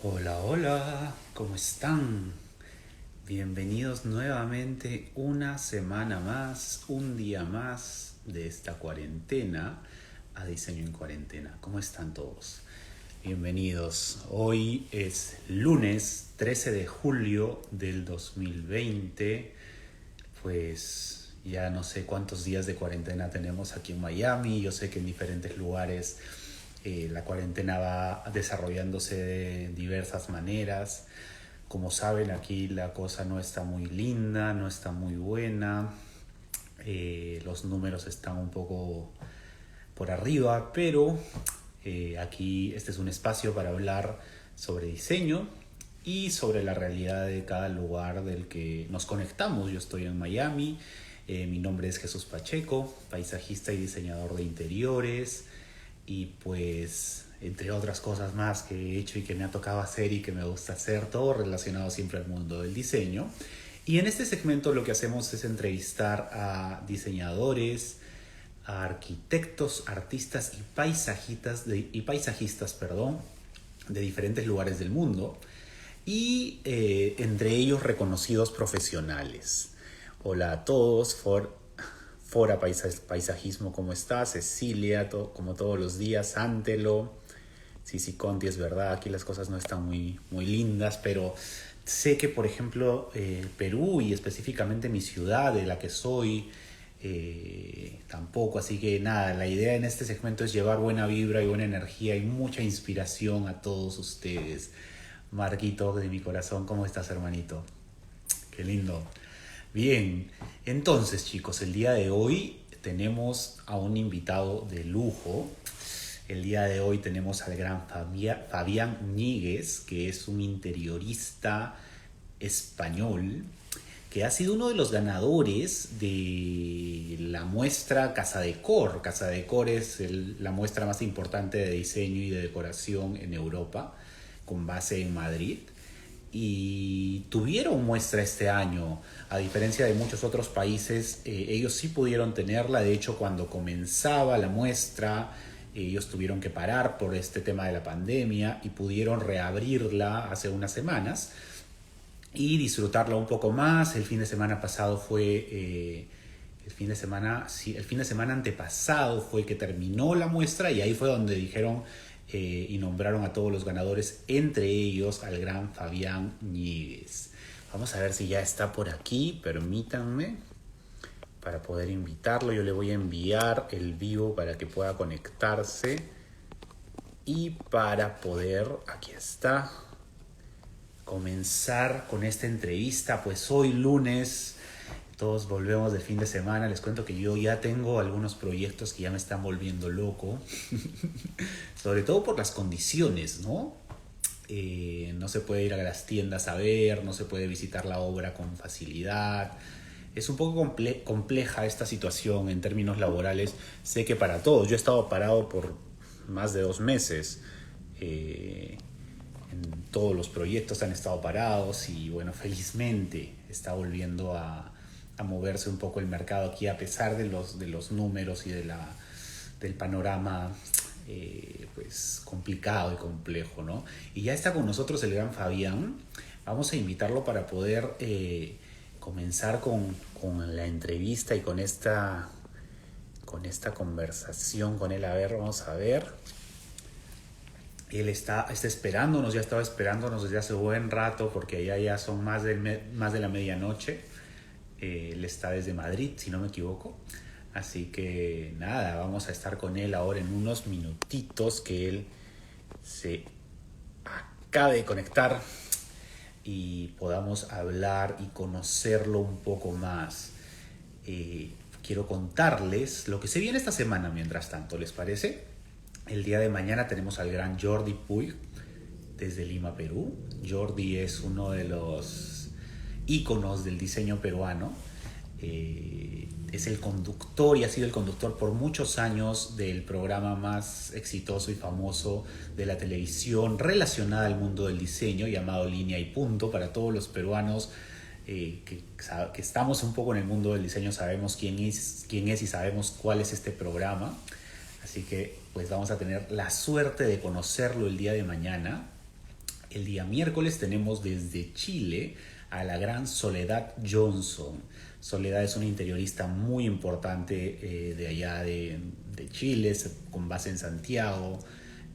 Hola, hola, ¿cómo están? Bienvenidos nuevamente una semana más, un día más de esta cuarentena a Diseño en Cuarentena. ¿Cómo están todos? Bienvenidos. Hoy es lunes 13 de julio del 2020. Pues ya no sé cuántos días de cuarentena tenemos aquí en Miami. Yo sé que en diferentes lugares la cuarentena va desarrollándose de diversas maneras. Como saben, aquí la cosa no está muy linda, no está muy buena. Los números están un poco por arriba, pero aquí este es un espacio para hablar sobre diseño y sobre la realidad de cada lugar del que nos conectamos. Yo estoy en Miami, mi nombre es Jesús Pacheco, paisajista y diseñador de interiores, y pues entre otras cosas más que he hecho y que me ha tocado hacer y que me gusta hacer, todo relacionado siempre al mundo del diseño. Y en este segmento lo que hacemos es entrevistar a diseñadores, a arquitectos, artistas y paisajistas, de diferentes lugares del mundo, y entre ellos reconocidos profesionales. Hola a todos, Fora Paisajismo, ¿cómo estás? Cecilia, como todos los días, Antelo, Cici Conti, es verdad, aquí las cosas no están muy lindas, pero sé que, por ejemplo, Perú y específicamente mi ciudad, de la que soy, tampoco. Así que nada, la idea en este segmento es llevar buena vibra y buena energía y mucha inspiración a todos ustedes. Marquito de mi corazón, ¿cómo estás, hermanito? Qué lindo. Bien, entonces chicos, el día de hoy tenemos a un invitado de lujo. El día de hoy tenemos al gran Fabián Níguez, que es un interiorista español, que ha sido uno de los ganadores de la muestra Casa Decor. Casa Decor es la muestra más importante de diseño y de decoración en Europa, con base en Madrid. Y tuvieron muestra este año, a diferencia de muchos otros países. Ellos sí pudieron tenerla. De hecho, cuando comenzaba la muestra, ellos tuvieron que parar por este tema de la pandemia y pudieron reabrirla hace unas semanas y disfrutarla un poco más. El fin de semana pasado fue el fin de semana antepasado fue que terminó la muestra, y ahí fue donde dijeron y nombraron a todos los ganadores, entre ellos al gran Fabián Níguez. Vamos a ver si ya está por aquí, permítanme, para poder invitarlo. Yo le voy a enviar el vivo para que pueda conectarse y para poder, aquí está, comenzar con esta entrevista. Pues hoy lunes todos volvemos del fin de semana. Les cuento que yo ya tengo algunos proyectos que ya me están volviendo loco. Sobre todo por las condiciones, ¿no? No se puede ir a las tiendas a ver, no se puede visitar la obra con facilidad. Es un poco compleja esta situación en términos laborales. Sé que para todos, yo he estado parado por más de 2 meses. Todos los proyectos han estado parados y bueno, felizmente está volviendo a moverse un poco el mercado aquí, a pesar de los números y del panorama pues complicado y complejo, ¿no? Y ya está con nosotros el gran Fabián. Vamos a invitarlo para poder comenzar con la entrevista y con esta conversación con él. A ver, vamos a ver. Él está esperándonos, ya estaba esperándonos desde hace buen rato, porque allá ya son más de la medianoche. Él está desde Madrid, si no me equivoco. Así que nada, vamos a estar con él ahora en unos minutitos, que él se acabe de conectar y podamos hablar y conocerlo un poco más. Quiero contarles lo que se viene esta semana mientras tanto, ¿les parece? El día de mañana tenemos al gran Jordi Puig desde Lima, Perú. Jordi es uno de los íconos del diseño peruano. Es el conductor y ha sido el conductor por muchos años del programa más exitoso y famoso de la televisión relacionada al mundo del diseño, llamado Línea y Punto. Para todos los peruanos que estamos un poco en el mundo del diseño, sabemos quién es y sabemos cuál es este programa. Así que pues vamos a tener la suerte de conocerlo el día de mañana. El día miércoles tenemos desde Chile a la gran Soledad Johnson. Soledad es una interiorista muy importante de allá de Chile, con base en Santiago.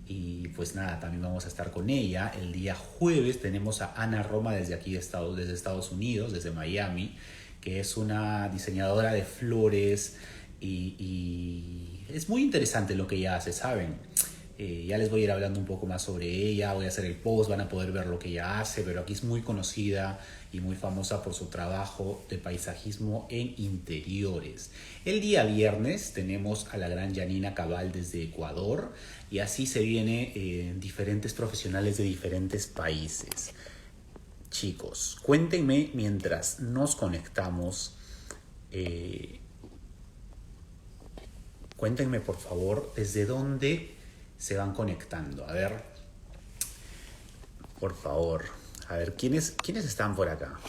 Y pues nada, también vamos a estar con ella. El día jueves tenemos a Ana Roma desde aquí, desde Estados Unidos, desde Miami, que es una diseñadora de flores y es muy interesante lo que ella hace, ¿saben? Ya les voy a ir hablando un poco más sobre ella, voy a hacer el post, van a poder ver lo que ella hace, pero aquí es muy conocida y muy famosa por su trabajo de paisajismo en interiores. El día viernes tenemos a la gran Janina Cabal desde Ecuador y así se viene diferentes profesionales de diferentes países. Chicos, cuéntenme mientras nos conectamos, cuéntenme por favor desde dónde se van conectando. A ver, por favor. A ver, ¿quiénes están por acá?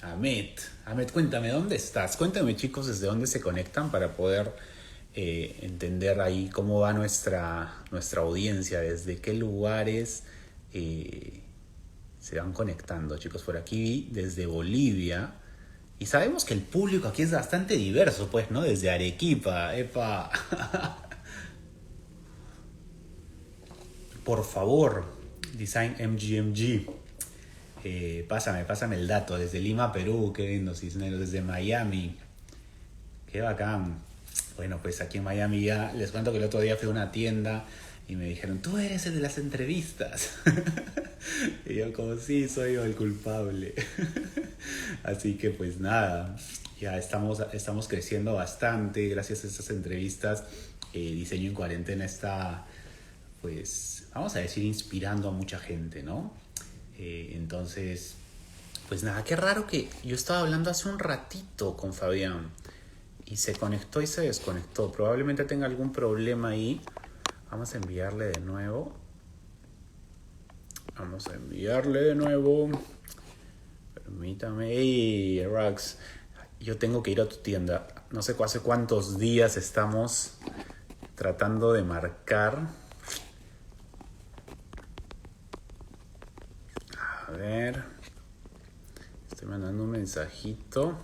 Ahmed, cuéntame, ¿dónde estás? Cuéntame, chicos, desde dónde se conectan para poder entender ahí cómo va nuestra audiencia, desde qué lugares se van conectando, chicos. Por aquí, desde Bolivia. Y sabemos que el público aquí es bastante diverso, pues, ¿no? Desde Arequipa, epa. Por favor, Design MGMG. Pásame el dato. Desde Lima, Perú, qué lindo, Cisneros. Desde Miami. Qué bacán. Bueno, pues aquí en Miami ya les cuento que el otro día fui a una tienda y me dijeron, tú eres el de las entrevistas. Y yo como, sí, soy yo el culpable. Así que pues nada, ya estamos creciendo bastante gracias a estas entrevistas. Diseño en Cuarentena está, pues, vamos a decir, inspirando a mucha gente, ¿no? Entonces, pues nada, qué raro que yo estaba hablando hace un ratito con Fabián y se conectó y se desconectó. Probablemente tenga algún problema ahí. Vamos a enviarle de nuevo. Permítame. Hey, Rax, yo tengo que ir a tu tienda. No sé hace cuántos días estamos tratando de marcar. A ver. Estoy mandando un mensajito.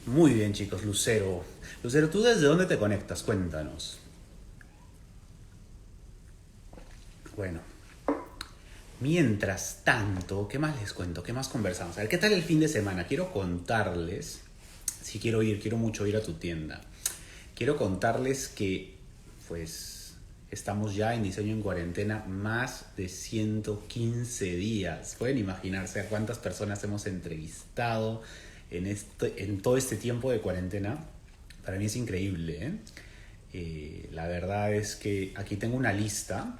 Muy bien, chicos. Lucero, ¿tú desde dónde te conectas? Cuéntanos. Bueno. Mientras tanto, ¿qué más les cuento? ¿Qué más conversamos? A ver, ¿qué tal el fin de semana? Quiero contarles, si quiero mucho ir a tu tienda. Quiero contarles que, pues, estamos ya en Diseño en Cuarentena más de 115 días. Pueden imaginarse a cuántas personas hemos entrevistado en todo este tiempo de cuarentena. Para mí es increíble, ¿eh? La verdad es que aquí tengo una lista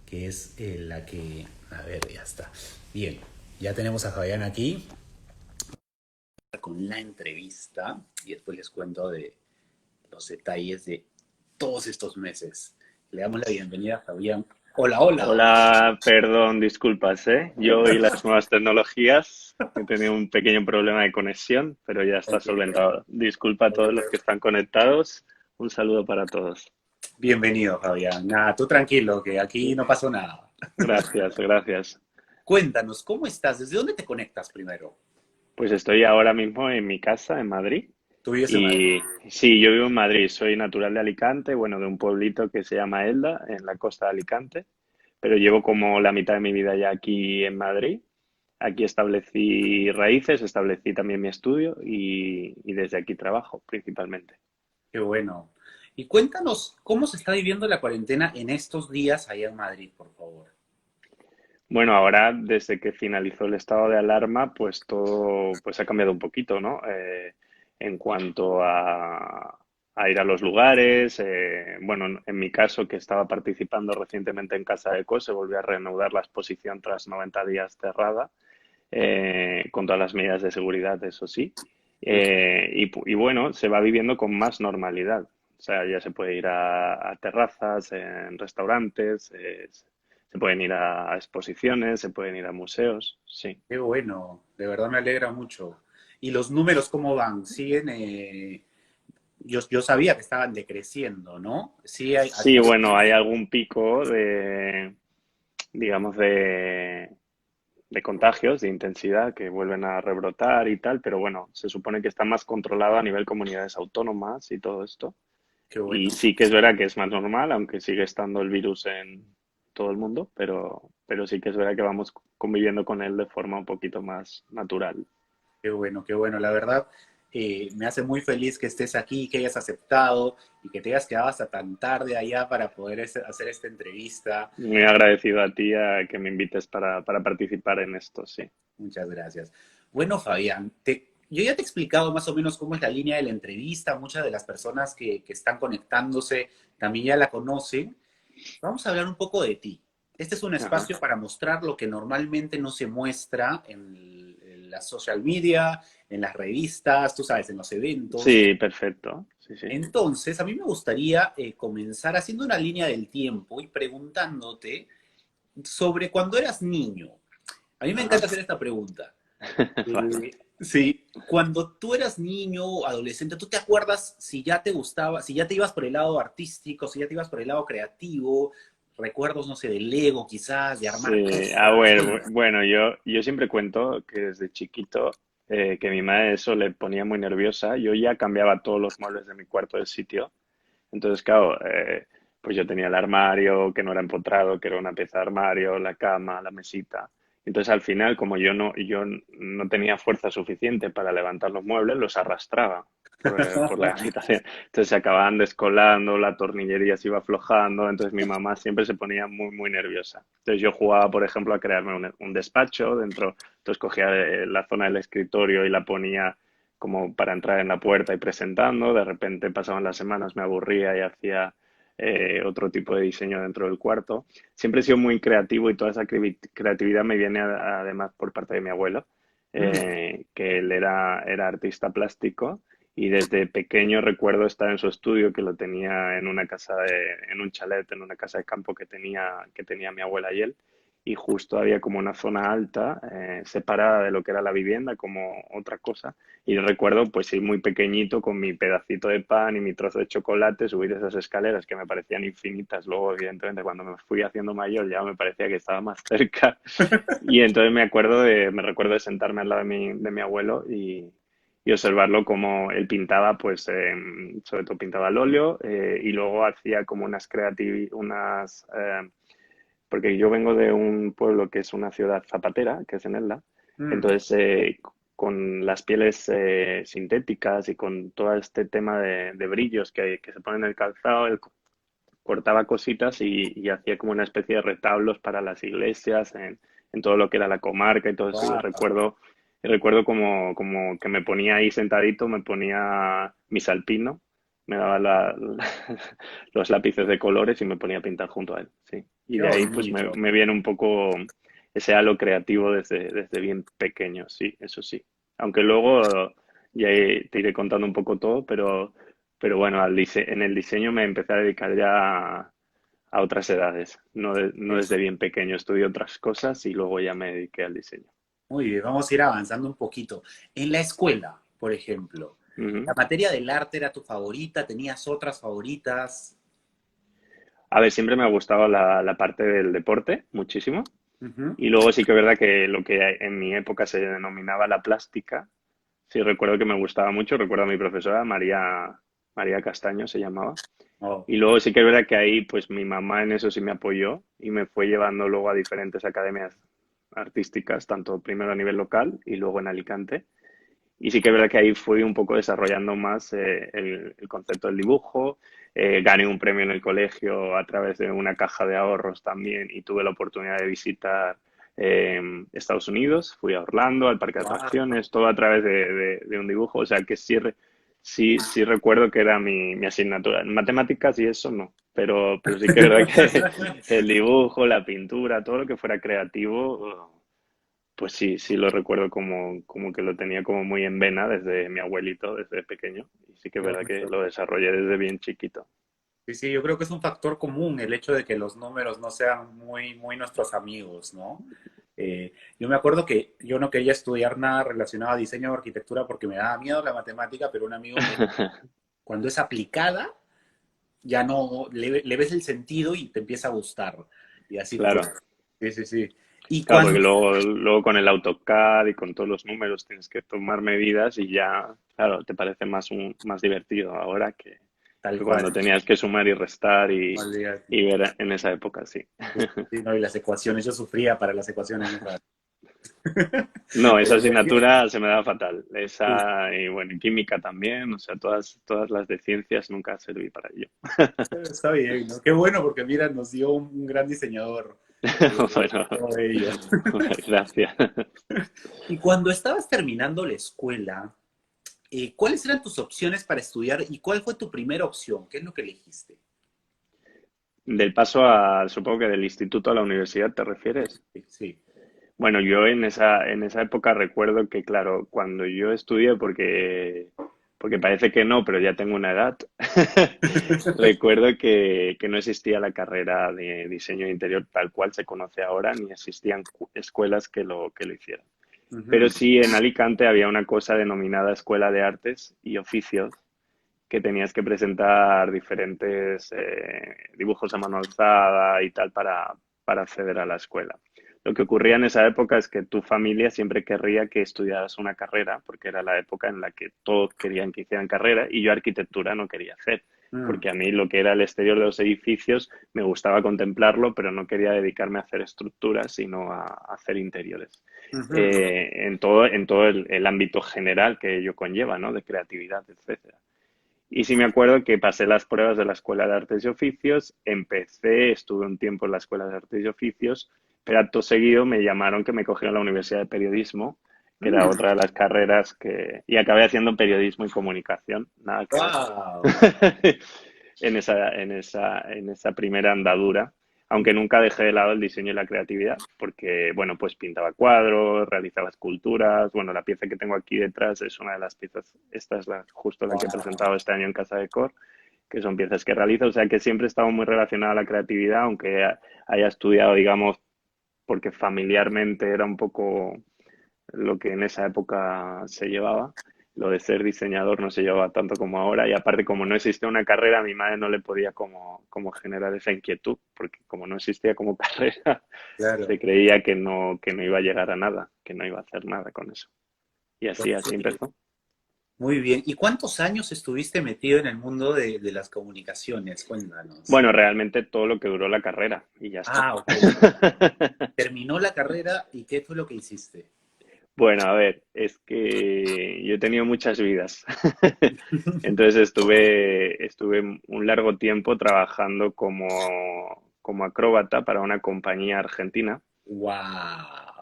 que es la que... A ver, ya está. Bien, ya tenemos a Fabián aquí con la entrevista y después les cuento de los detalles de todos estos meses. Le damos la bienvenida a Fabián. Hola, hola. Hola, perdón, disculpas, ¿eh? Yo y las nuevas tecnologías he tenido un pequeño problema de conexión, pero ya está Okay. solventado. Disculpa a todos los que están conectados. Un saludo para todos. Bienvenido, Fabián. Nada, tú tranquilo, que aquí no pasó nada. Gracias, gracias. Cuéntanos, ¿cómo estás? ¿Desde dónde te conectas primero? Pues estoy ahora mismo en mi casa, en Madrid. Tú vives en Madrid. Y sí, yo vivo en Madrid, soy natural de Alicante, bueno, de un pueblito que se llama Elda, en la costa de Alicante, pero llevo como la mitad de mi vida ya aquí en Madrid. Aquí establecí raíces, establecí también mi estudio y desde aquí trabajo principalmente. Qué bueno. Y cuéntanos, ¿cómo se está viviendo la cuarentena en estos días allá en Madrid, por favor? Bueno, ahora desde que finalizó el estado de alarma, pues todo pues ha cambiado un poquito, ¿no? En cuanto a ir a los lugares, bueno, en mi caso que estaba participando recientemente en Casa Eco, se volvió a reanudar la exposición tras 90 días cerrada, con todas las medidas de seguridad, eso sí. Y bueno, se va viviendo con más normalidad. O sea, ya se puede ir a terrazas, en restaurantes, se pueden ir a exposiciones, se pueden ir a museos, sí. Qué bueno, de verdad me alegra mucho. ¿Y los números cómo van? ¿Siguen yo sabía que estaban decreciendo, ¿no? Sí, Sí, bueno, hay algún pico digamos, de contagios, de intensidad, que vuelven a rebrotar y tal, pero bueno, se supone que está más controlado a nivel comunidades autónomas y todo esto. qué Y bueno. sí que es verdad que es más normal, aunque sigue estando el virus en todo el mundo, pero sí que es verdad que vamos conviviendo con él de forma un poquito más natural. Qué bueno, qué bueno. La verdad, me hace muy feliz que estés aquí, que hayas aceptado y que te hayas quedado hasta tan tarde allá para poder hacer esta entrevista. Muy agradecido a ti a que me invites para participar en esto, sí. Muchas gracias. Bueno, Fabián, yo ya te he explicado más o menos cómo es la línea de la entrevista. Muchas de las personas que están conectándose también ya la conocen. Vamos a hablar un poco de ti. Este es un Ajá. espacio para mostrar lo que normalmente no se muestra en la social media, en las revistas, tú sabes, en los eventos. Sí, perfecto. Sí, sí. Entonces, a mí me gustaría comenzar haciendo una línea del tiempo y preguntándote sobre cuando eras niño. A mí me Ajá. encanta hacer esta pregunta. Vale. Sí, cuando tú eras niño o adolescente, ¿tú te acuerdas si ya te gustaba, si ya te ibas por el lado artístico, si ya te ibas por el lado creativo? Recuerdos, no sé, de Lego quizás, de armar Sí, a cosas. ver, Cuéntame. bueno, yo siempre cuento que desde chiquito que mi madre eso le ponía muy nerviosa. Yo ya cambiaba todos los muebles de mi cuarto de sitio. Entonces, claro, pues yo tenía el armario que no era empotrado, que era una pieza de armario, la cama, la mesita. Entonces, al final, como yo no tenía fuerza suficiente para levantar los muebles, los arrastraba por la habitación. Entonces se acababan descolando, la tornillería se iba aflojando, entonces mi mamá siempre se ponía muy, muy nerviosa. Entonces yo jugaba, por ejemplo, a crearme un despacho dentro, entonces cogía la zona del escritorio y la ponía como para entrar en la puerta y presentando. De repente pasaban las semanas, me aburría y hacía otro tipo de diseño dentro del cuarto. Siempre he sido muy creativo y toda esa creatividad me viene además por parte de mi abuelo, Mm, que él era artista plástico y desde pequeño recuerdo estar en su estudio que lo tenía en una en un chalet, en una casa de campo que tenía mi abuela y él. Y justo había como una zona alta, separada de lo que era la vivienda, como otra cosa. Y recuerdo, pues ir muy pequeñito con mi pedacito de pan y mi trozo de chocolate, subir esas escaleras que me parecían infinitas. Luego, evidentemente, cuando me fui haciendo mayor ya me parecía que estaba más cerca. Y entonces me recuerdo de sentarme al lado de mi abuelo y observarlo como él pintaba, pues sobre todo pintaba al óleo y luego hacía como porque yo vengo de un pueblo que es una ciudad zapatera, que es en Elda, mm. entonces con las pieles sintéticas y con todo este tema de brillos que se ponen en el calzado, él cortaba cositas y hacía como una especie de retablos para las iglesias en todo lo que era la comarca y todo eso. Wow. Y recuerdo como que me ponía ahí sentadito, me ponía mi salpino, me daba los lápices de colores y me ponía a pintar junto a él, sí. Y Qué de ahí pues me, bonito. me viene un poco ese halo creativo desde bien pequeño, sí, eso sí. Aunque luego ya te iré contando un poco todo, pero bueno, en el diseño me empecé a dedicar ya a otras edades, no desde Eso. bien pequeño, estudié otras cosas y luego ya me dediqué al diseño. Muy bien, vamos a ir avanzando un poquito. En la escuela, por ejemplo, ¿la Ujú. materia del arte era tu favorita? ¿Tenías otras favoritas? A ver, siempre me ha gustado la parte del deporte, muchísimo. Ujú. Y luego sí que es verdad que lo que en mi época se denominaba la plástica, sí recuerdo que me gustaba mucho, recuerdo a mi profesora, María Castaño se llamaba. Oh, Y luego sí que es verdad que ahí pues mi mamá en eso sí me apoyó y me fue llevando luego a diferentes academias artísticas, tanto primero a nivel local y luego en Alicante. Y sí que es verdad que ahí fui un poco desarrollando más el concepto del dibujo. Gané un premio en el colegio a través de una caja de ahorros también y tuve la oportunidad de visitar Estados Unidos. Fui a Orlando, al parque de wow. atracciones, todo a través de un dibujo. O sea que sí recuerdo que era mi asignatura. En matemáticas y eso no. Pero sí que es verdad que el dibujo, la pintura, todo lo que fuera creativo, pues sí lo recuerdo como que lo tenía como muy en vena desde mi abuelito, desde pequeño. Y sí que es Qué verdad que bonito. lo desarrollé desde bien chiquito. Sí, sí, yo creo que es un factor común el hecho de que los números no sean muy, muy nuestros amigos, ¿no? Yo me acuerdo que yo no quería estudiar nada relacionado a diseño o arquitectura porque me daba miedo la matemática, pero un amigo me cuando es aplicada, ya no le ves el sentido y te empieza a gustar. Y así fue. Claro. Sí, sí, sí. Y Claro, cuando, porque luego con el AutoCAD y con todos los números tienes que tomar medidas y ya, claro, te parece más divertido ahora tal que cual, cuando tenías que sumar y restar olvídate. y ver en esa época, sí. Sí, no, y las ecuaciones, yo sufría para las ecuaciones, nunca. No, esa Pero bien, asignatura se me da fatal. Esa, y bueno, y química también, o sea, todas las de ciencias nunca serví para ello. está bien, ¿no? Qué bueno, porque mira, nos dio un gran diseñador Bueno, todo ello. gracias. Y cuando estabas terminando la escuela, ¿cuáles eran tus opciones para estudiar y cuál fue tu primera opción? ¿Qué es lo que elegiste? Del paso a, supongo que del instituto a la universidad, ¿te refieres? Sí, sí. Bueno, yo en esa época recuerdo que, claro, cuando yo estudié, porque parece que no, pero ya tengo una edad, recuerdo que no existía la carrera de diseño de interior tal cual se conoce ahora, ni existían escuelas que lo hicieran. Pero Ujú. sí en Alicante había una cosa denominada Escuela de Artes y Oficios, que tenías que presentar diferentes dibujos a mano alzada y tal para acceder a la escuela. Lo que ocurría en esa época es que tu familia siempre querría que estudiaras una carrera, porque era la época en la que todos querían que hicieran carrera y yo arquitectura no quería hacer, Mm, porque a mí lo que era el exterior de los edificios me gustaba contemplarlo, pero no quería dedicarme a hacer estructuras, sino a hacer interiores. ujú. En todo el ámbito general que ello conlleva, ¿no? De creatividad, etcétera. Y sí me acuerdo que pasé las pruebas de la Escuela de Artes y Oficios, estuve un tiempo en la Escuela de Artes y Oficios, pero acto seguido me llamaron que me cogieron a la Universidad de Periodismo, que era Mm, otra de las carreras y acabé haciendo periodismo y comunicación, nada que ver. wow. en esa primera andadura, aunque nunca dejé de lado el diseño y la creatividad, porque, bueno, pues pintaba cuadros, realizaba esculturas. Bueno, la pieza que tengo aquí detrás es una de las piezas, esta es justo la que he Wow. presentado este año en Casa de Cor, que son piezas que realizo, o sea que siempre he estado muy relacionada a la creatividad, aunque haya estudiado, digamos, porque familiarmente era un poco lo que en esa época se llevaba. Lo de ser diseñador no se llevaba tanto como ahora y aparte como no existía una carrera, a mi madre no le podía como generar esa inquietud, porque como no existía como carrera, se Claro. creía que no iba a llegar a nada, que no iba a hacer nada con eso. Y así Perfecto. empezó. Muy bien. ¿Y cuántos años estuviste metido en el mundo de las comunicaciones? Cuéntanos. Bueno, realmente todo lo que duró la carrera y ya está. Ah, ok. Terminó la carrera y ¿qué fue lo que hiciste? Bueno, a ver, es que yo he tenido muchas vidas. Entonces estuve un largo tiempo trabajando como acróbata para una compañía argentina Wow.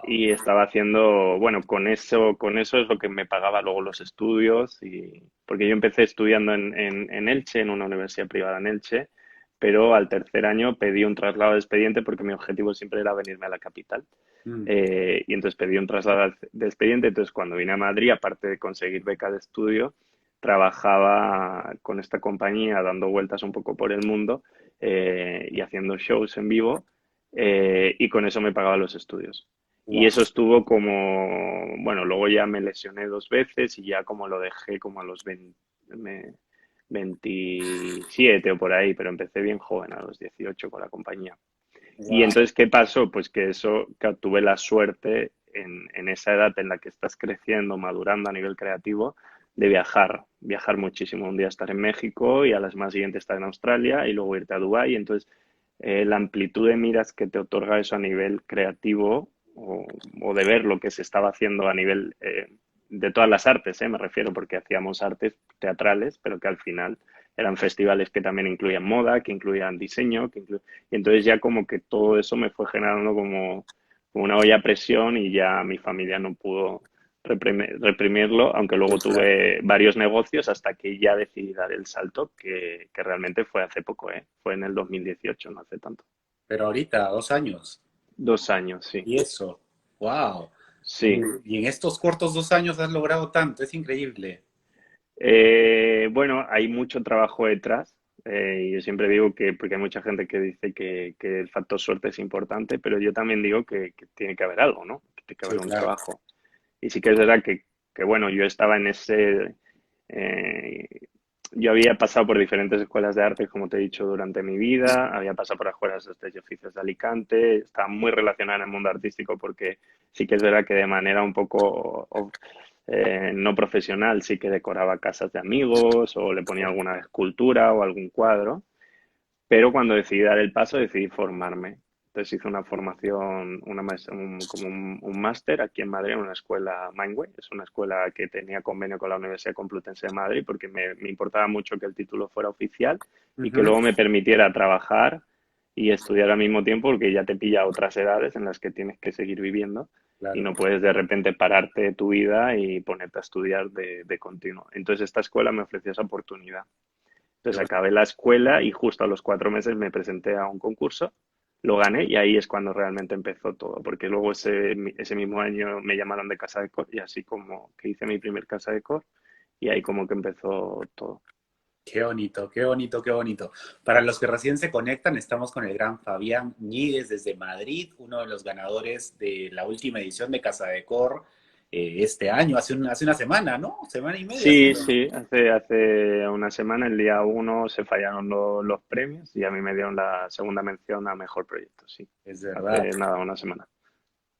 y estaba haciendo, bueno, con eso es lo que me pagaba luego los estudios porque yo empecé estudiando en Elche, en una universidad privada en Elche, pero al tercer año pedí un traslado de expediente porque mi objetivo siempre era venirme a la capital. Y entonces pedí un traslado de expediente. Entonces, cuando vine a Madrid, aparte de conseguir beca de estudio, trabajaba con esta compañía dando vueltas un poco por el mundo y haciendo shows en vivo y con eso me pagaba los estudios. Y Wow. eso estuvo como, bueno, luego ya me lesioné 2 veces y ya como lo dejé como a los 27 o por ahí, pero empecé bien joven, a los 18 con la compañía. Y Wow. entonces, ¿qué pasó? Pues que tuve la suerte en esa edad en la que estás creciendo, madurando a nivel creativo, de viajar muchísimo. Un día estar en México y a la semana siguiente estar en Australia y luego irte a Dubái. Y entonces, la amplitud de miras que te otorga eso a nivel creativo o de ver lo que se estaba haciendo a nivel de todas las artes, me refiero, porque hacíamos artes teatrales, pero que al final eran festivales que también incluían moda, que incluían diseño, y entonces ya como que todo eso me fue generando como una olla a presión y ya mi familia no pudo reprimirlo, aunque luego Claro. tuve varios negocios hasta que ya decidí dar el salto, que realmente fue hace poco, ¿eh? Fue en el 2018, no hace tanto. Pero ahorita, 2 años. 2 años, sí. Y eso. Wow. Sí. Y en estos cortos 2 años has logrado tanto. Es increíble. Bueno, hay mucho trabajo detrás. Y yo siempre digo porque hay mucha gente que dice que el factor suerte es importante, pero yo también digo que tiene que haber algo, ¿no? Que tiene que Sí, haber un claro. trabajo. Y sí que es verdad que bueno, yo estaba en ese, eh, yo había pasado por diferentes escuelas de arte, como te he dicho, durante mi vida. Había pasado por las escuelas de artes y oficios de Alicante. Estaba muy relacionada en el mundo artístico porque sí que es verdad que de manera un poco no profesional sí que decoraba casas de amigos o le ponía alguna escultura o algún cuadro. Pero cuando decidí dar el paso, decidí formarme. Entonces hice una formación, como un máster aquí en Madrid, en una escuela Mindway. Es una escuela que tenía convenio con la Universidad Complutense de Madrid porque me importaba mucho que el título fuera oficial y que Ujú, luego me permitiera trabajar y estudiar al mismo tiempo, porque ya te pilla otras edades en las que tienes que seguir viviendo y claro. no puedes de repente pararte de tu vida y ponerte a estudiar de continuo. Entonces esta escuela me ofreció esa oportunidad. Qué Entonces bueno. acabé la escuela y justo a los 4 meses me presenté a un concurso, lo gané y ahí es cuando realmente empezó todo, porque luego ese mismo año me llamaron de Casa de Cor y así como que hice mi primer Casa de Cor y ahí como que empezó todo. Qué bonito, qué bonito, qué bonito. Para los que recién se conectan, estamos con el gran Fabián Ñíguez desde Madrid, uno de los ganadores de la última edición de Casa de Cor este año, hace una semana, ¿no? Semana y media ha Sí, sido. sí, hace una semana, el día 1, se fallaron los premios y a mí me dieron la segunda mención a Mejor Proyecto, sí, Es verdad. hace nada, una semana.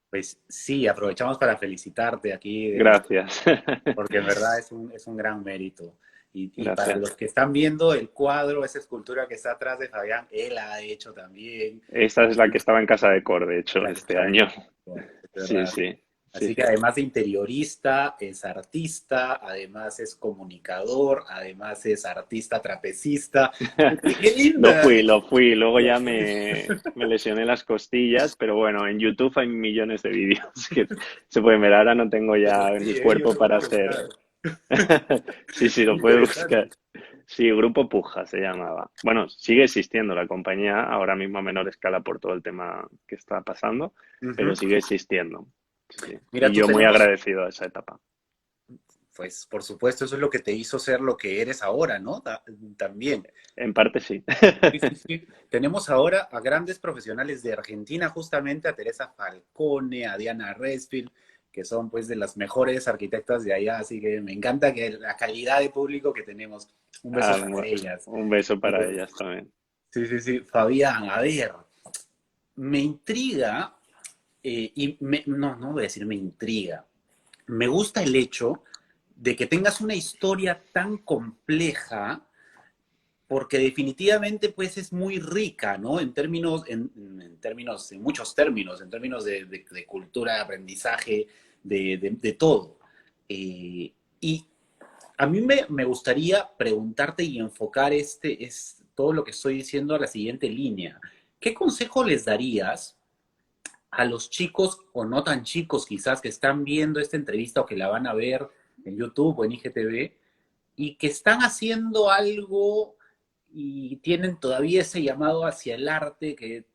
Pues sí, aprovechamos para felicitarte aquí, Gracias, porque en verdad es un gran mérito. Y para gracias. los que están viendo el cuadro, esa escultura que está atrás de Fabián, él ha hecho también. Esa es la Así que estaba en Casa de Cor, de hecho, la que este está en año. es Sí, verdad. sí, sí, Así que sí. además de interiorista, es artista, además es comunicador, además es artista trapecista. ¡Qué Lo linda! fui, lo fui. Luego ya me lesioné las costillas, pero bueno, en YouTube hay millones de vídeos que se pueden ver. Ahora no tengo ya Sí, ni cuerpo yo lo voy para a hacer. buscar. Sí, sí, lo puedes buscar. Interesante. Sí, Grupo Puja se llamaba. Bueno, sigue existiendo la compañía, ahora mismo a menor escala por todo el tema que está pasando, pero Ujú. sigue existiendo. Sí, sí. Mira, Y tú yo muy tenemos, agradecido a esa etapa. pues por supuesto, eso es lo que te hizo ser lo que eres ahora, ¿no? También. En parte sí. Sí, sí, sí. Tenemos ahora a grandes profesionales de Argentina, justamente a Teresa Falcone, a Diana Resfield, que son pues de las mejores arquitectas de allá, así que me encanta que la calidad de público que tenemos. Un beso Ah, para ellas. un beso para Eh, ellas también. Sí, sí, sí. Fabián, a ver, me intriga, no, no voy a decir me intriga, me gusta el hecho de que tengas una historia tan compleja porque definitivamente pues es muy rica, ¿no? En términos, en muchos términos, en términos de cultura, de aprendizaje, de todo. Y a mí me gustaría preguntarte y enfocar todo lo que estoy diciendo a la siguiente línea. ¿Qué consejo les darías a los chicos o no tan chicos quizás que están viendo esta entrevista o que la van a ver en YouTube o en IGTV y que están haciendo algo y tienen todavía ese llamado hacia el arte que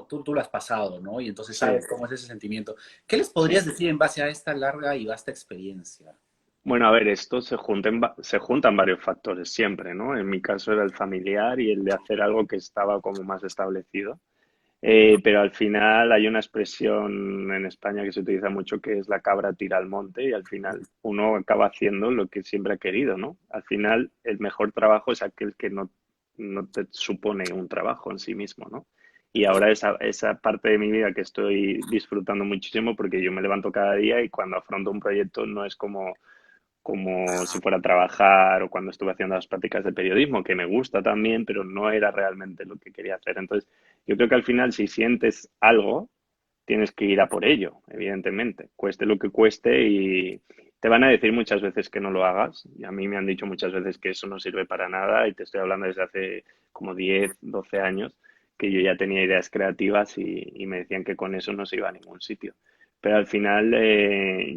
tú lo has pasado, ¿no? Y entonces Sí, sabes cómo es ese sentimiento. ¿Qué les sí. podrías decir en base a esta larga y vasta experiencia? Bueno, a ver, esto se juntan varios factores siempre, ¿no? En mi caso era el familiar y el de hacer algo que estaba como más establecido. Pero al final hay una expresión en España que se utiliza mucho que es la cabra tira al monte y al final uno acaba haciendo lo que siempre ha querido, ¿no? Al final el mejor trabajo es aquel que no te supone un trabajo en sí mismo, ¿no? Y ahora esa parte de mi vida que estoy disfrutando muchísimo porque yo me levanto cada día y cuando afronto un proyecto no es como si fuera a trabajar o cuando estuve haciendo las prácticas de periodismo, que me gusta también, pero no era realmente lo que quería hacer. Entonces, yo creo que al final si sientes algo, tienes que ir a por ello, evidentemente, cueste lo que cueste y te van a decir muchas veces que no lo hagas. Y a mí me han dicho muchas veces que eso no sirve para nada y te estoy hablando desde hace como 10 12 años que yo ya tenía ideas creativas y me decían que con eso no se iba a ningún sitio. Pero al final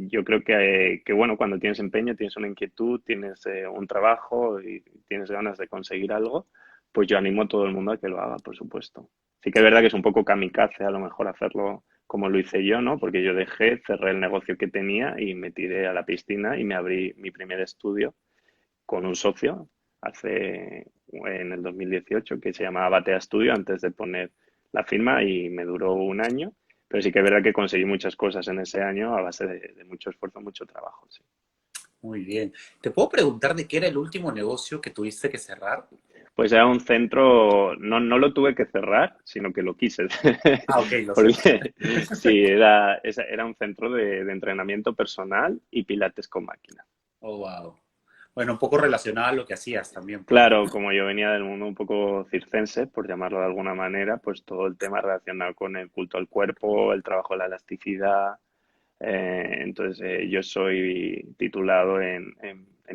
yo creo que, bueno, cuando tienes empeño, tienes una inquietud, tienes un trabajo y tienes ganas de conseguir algo, pues yo animo a todo el mundo a que lo haga, por supuesto. Sí que es verdad que es un poco kamikaze a lo mejor hacerlo como lo hice yo, ¿no? Porque yo dejé, cerré el negocio que tenía y me tiré a la piscina y me abrí mi primer estudio con un socio en el 2018 que se llamaba Batea Studio antes de poner la firma y me duró un año. Pero sí que es verdad que conseguí muchas cosas en ese año a base de mucho esfuerzo, mucho trabajo. Sí. Muy bien. ¿Te puedo preguntar de qué era el último negocio que tuviste que cerrar? Pues era un centro, no lo tuve que cerrar, sino que lo quise. Ah, ok, lo cerraste. Porque sí, era un centro de entrenamiento personal y pilates con máquina. Oh, wow. Bueno, un poco relacionado a lo que hacías también, pues, ¿no? Claro, como yo venía del mundo un poco circense, por llamarlo de alguna manera, pues todo el tema relacionado con el culto al cuerpo, el trabajo de la elasticidad. Entonces, yo soy titulado en